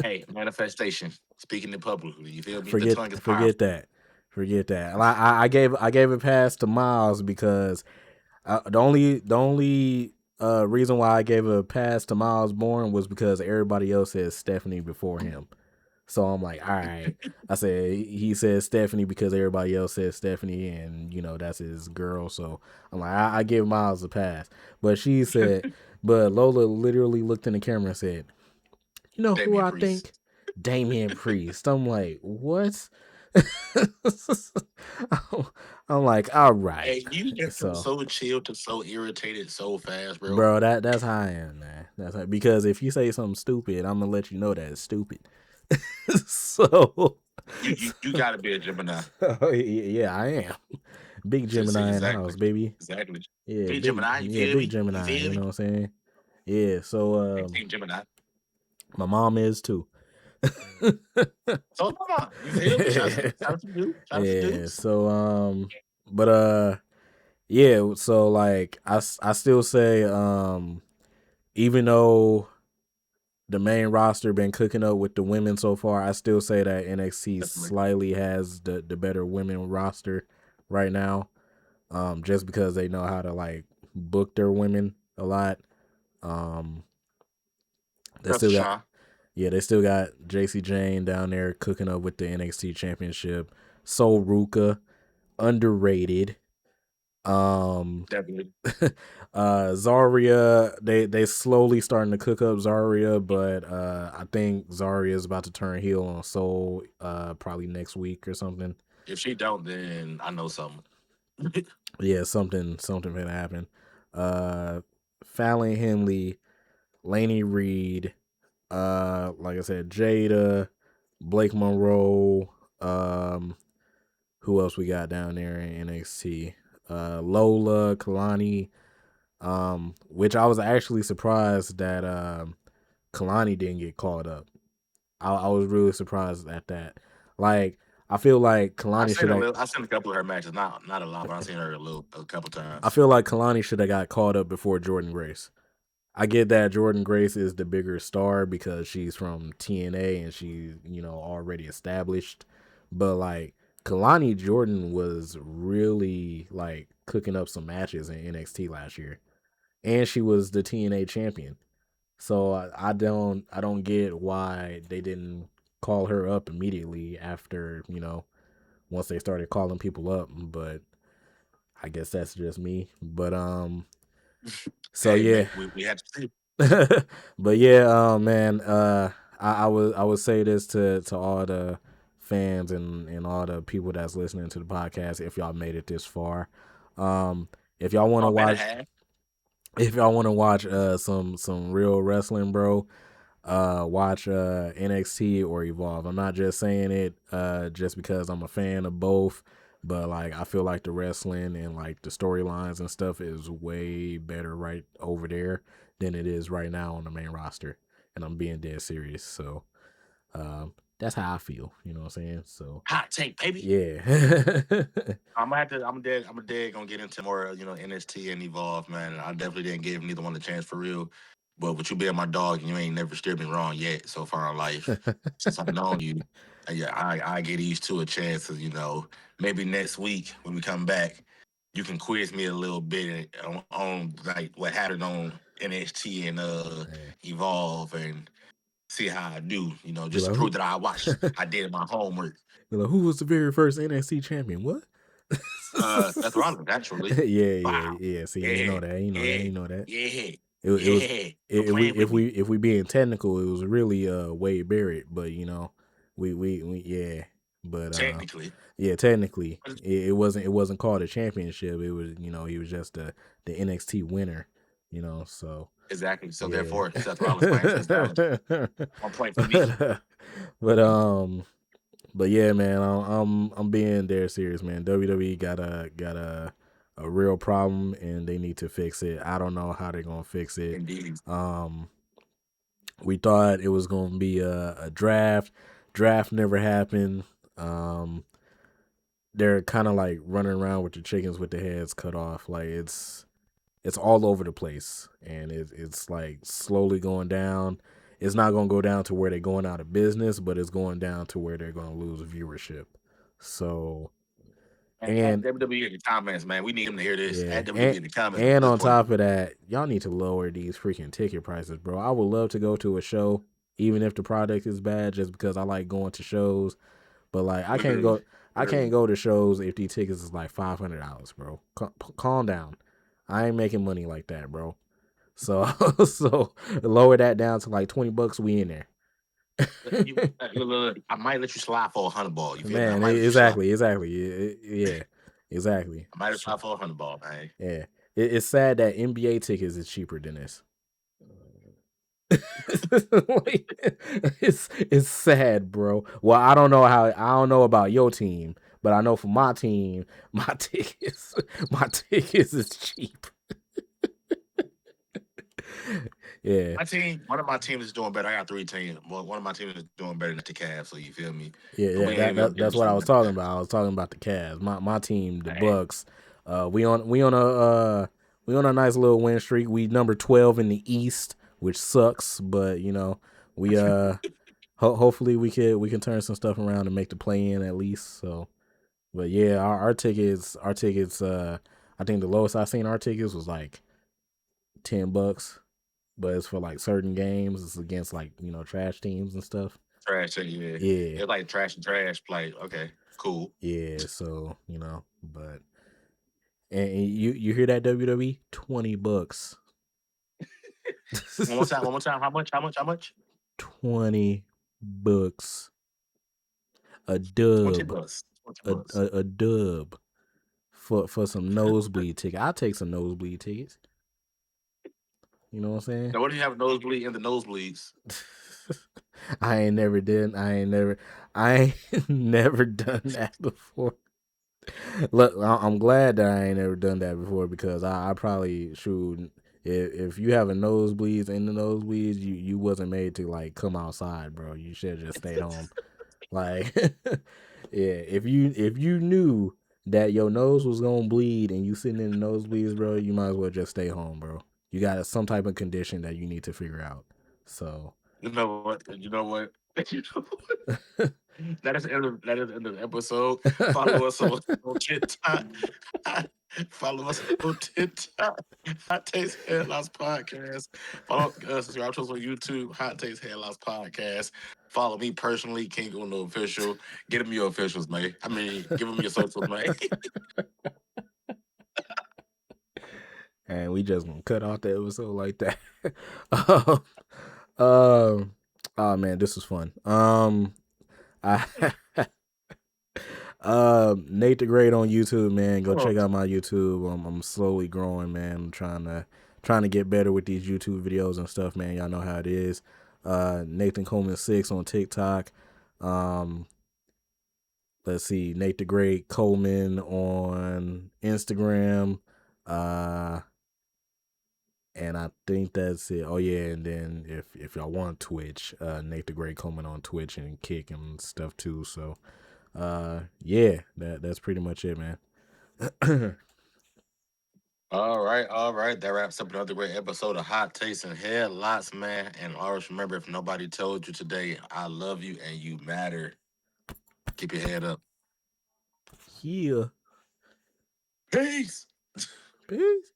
Hey, manifestation. Speaking it publicly. You feel me? The forget tongue is forget powerful. that. Forget that. I gave a pass to Miles because the only reason why I gave a pass to Miles Bourne was because everybody else said Stephanie before him. So I'm like, all right. I said he said Stephanie because everybody else said Stephanie, and that's his girl. So I'm like, I give Miles a pass. But she said, but Lola literally looked in the camera and said, "You know who Damian I Priest. think? Damian Priest." I'm like, what? I'm like, all right. Hey, you get from So, so chill to so irritated so fast, bro. bro, that's how I am, man. Because if you say something stupid, I'm gonna let you know that it's stupid. so, You gotta be a Gemini. yeah, I am. Big See, Gemini in the exactly. house, baby. Exactly. Yeah, Big Gemini, you feel big me? You Gemini. feel You me? know what I'm saying? Yeah. So, Big Team Gemini. my mom is too. So come on. You feel me? Shout out to you. Shout out to Yeah. dudes. So, but yeah. So like, I still say, even though the main roster been cooking up with the women so far, I still say that NXT Definitely. slightly has the better women roster right now. Just because they know how to like book their women a lot. Um, they Shout out to still got Sean. they still got JC Jane down there cooking up with the NXT Championship. So Ruka, underrated. Um, Definitely. Zarya, they slowly starting to cook up Zarya, but I think Zarya is about to turn heel on Soul probably next week or something. If she don't, then I know something. Yeah, something gonna happen. Fallon Henley, Laney Reed, like I said, Jada, Blake Monroe, who else we got down there in NXT? Lola, Kalani, which I was actually surprised that Kalani didn't get called up. I was really surprised at that. Like, I feel like I Kalani seen should a have. little. I seen a couple of her matches. Not a lot, but I seen her a couple I times. feel like Kalani should have got called up before Jordan Grace. I get that Jordan Grace is the bigger star because she's from TNA and she's already established, but like Kalani Jordan was really like cooking up some matches in NXT last year, and she was the TNA champion. So I don't get why they didn't call her up immediately after once they started calling people up. But I guess that's just me. But so Hey, yeah. man, we had to see. But yeah, man, I would say this to all the fans and all the people that's listening to the podcast, if y'all made it this far. Um if y'all want to Oh, man, a watch half. some real wrestling, bro, watch NXT or Evolve. I'm not just saying it just because I'm a fan of both, but like I feel like the wrestling and like the storylines and stuff is way better right over there than it is right now on the main roster. And I'm being dead serious. So that's how I feel. You know what I'm saying? So Hot take, baby. yeah. I'm gonna have to. I'm dead gonna get into more, NST and Evolve, man. I definitely didn't give neither one a chance for real. But with you being my dog, you ain't never steered me wrong yet so far in life. Since I've known you, yeah, I get these two a chance. Maybe next week when we come back, you can quiz me a little bit on like what happened on NXT and Hey, Evolve and see how I do. be Just to like, prove that I watched, I did my homework. be like, who was the very first NXT champion? What? Seth Rollins, actually. Wow. Yeah. See, you Yeah, know that. You know that. yeah, You know that. yeah, It was yeah. Quit if we playing with me. if we being technical, it was really Wade Barrett, but we yeah, but Technically, yeah, technically it wasn't called a championship. It was he was just the NXT winner, so exactly. So yeah. therefore, Seth Rollins claims his valid. 1 point for me. but but yeah, man, I'm being dead serious, man. WWE got a real problem and they need to fix it. I don't know how they're gonna fix it. Indeed. Um, we thought it was gonna be a draft. Draft never happened. Um, they're kind of like running around with the chickens with their heads cut off. Like it's all over the place, and it's like slowly going down. it's not gonna go down to where they're going out of business, but it's going down to where they're gonna lose viewership. So At and WWE in the comments, man. We need them to hear this. yeah, At WWE in the comments at and this on point. top of that, y'all need to lower these freaking ticket prices, bro. I would love to go to a show, even if the product is bad, just because I like going to shows. But like, Literally. I can't go to shows if these tickets is like $500, bro. Calm down. I ain't making money like that, bro. So so lower that down to like $20. We in there. Look, I might let you slide for $100. You feel me? I Man, might let you slide. exactly. Yeah, exactly. I might let you slide for $100, man. Yeah, it's sad that NBA tickets is cheaper than this. Like, it's sad, bro. Well, I don't know about your team, but I know for my team, my tickets is cheap. Yeah, One of my teams is doing better. I got 3 teams. One of my teams is doing better than the Cavs, so you feel me? But yeah. we ain't even That's getting what I to was that. talking about. I was talking about the Cavs. My team, the Hey, Bucks. We on a nice little win streak. We number 12 in the East, which sucks, but we hopefully we can turn some stuff around and make the play in at least. So, but yeah, our tickets I think the lowest I seen our tickets was like $10, but it's for like certain games. It's against like trash teams and stuff. trash, yeah. Yeah, It's like trash and trash play. Okay, cool. yeah. So but and you hear that WWE $20, One more time. One more time. How much? How much? How much? $20, a 20 dub, bucks. 20 bucks. a dub for some nosebleed ticket. I'll take some nosebleed tickets. You know what I'm saying? Now, what do you have nosebleed in the nosebleeds? I ain't never done that before. Look, I'm glad that I ain't never done that before because I probably should. If you have a nosebleeds in the nosebleeds, you wasn't made to like come outside, bro. You should have just stayed home. Like, yeah, if you knew that your nose was gonna bleed and you sitting in the nosebleeds, bro, you might as well just stay home, bro. You got some type of condition that you need to figure out. So, You know what? You know what? You know what? That is the end of the episode. Follow us on TikTok. Follow us on TikTok. Hot Takes Headlocks Podcast. Follow subscribe to us on YouTube. Hot Takes Headlocks Podcast. Follow me personally, King Uno Official. Get them your officials, man. I mean, give them your socials, man. and we just gonna cut off the episode like that. um, um, oh man, this was fun. I Nate the Great on YouTube, man. Go check out my YouTube. I'm slowly growing, man. I'm trying to get better with these YouTube videos and stuff, man. Y'all know how it is. Nathan Coleman 6 on TikTok. Let's see, Nate the Great Coleman on Instagram. And I think that's it. Oh yeah, and then if y'all want Twitch, Nate the Great Coleman on Twitch and Kick and stuff too. So yeah, that's pretty much it, man. All right, all right. That wraps up another great episode of Hot Takes and Headlots, man. And always remember, if nobody told you today, I love you and you matter. Keep your head up. Yeah. Peace. Peace.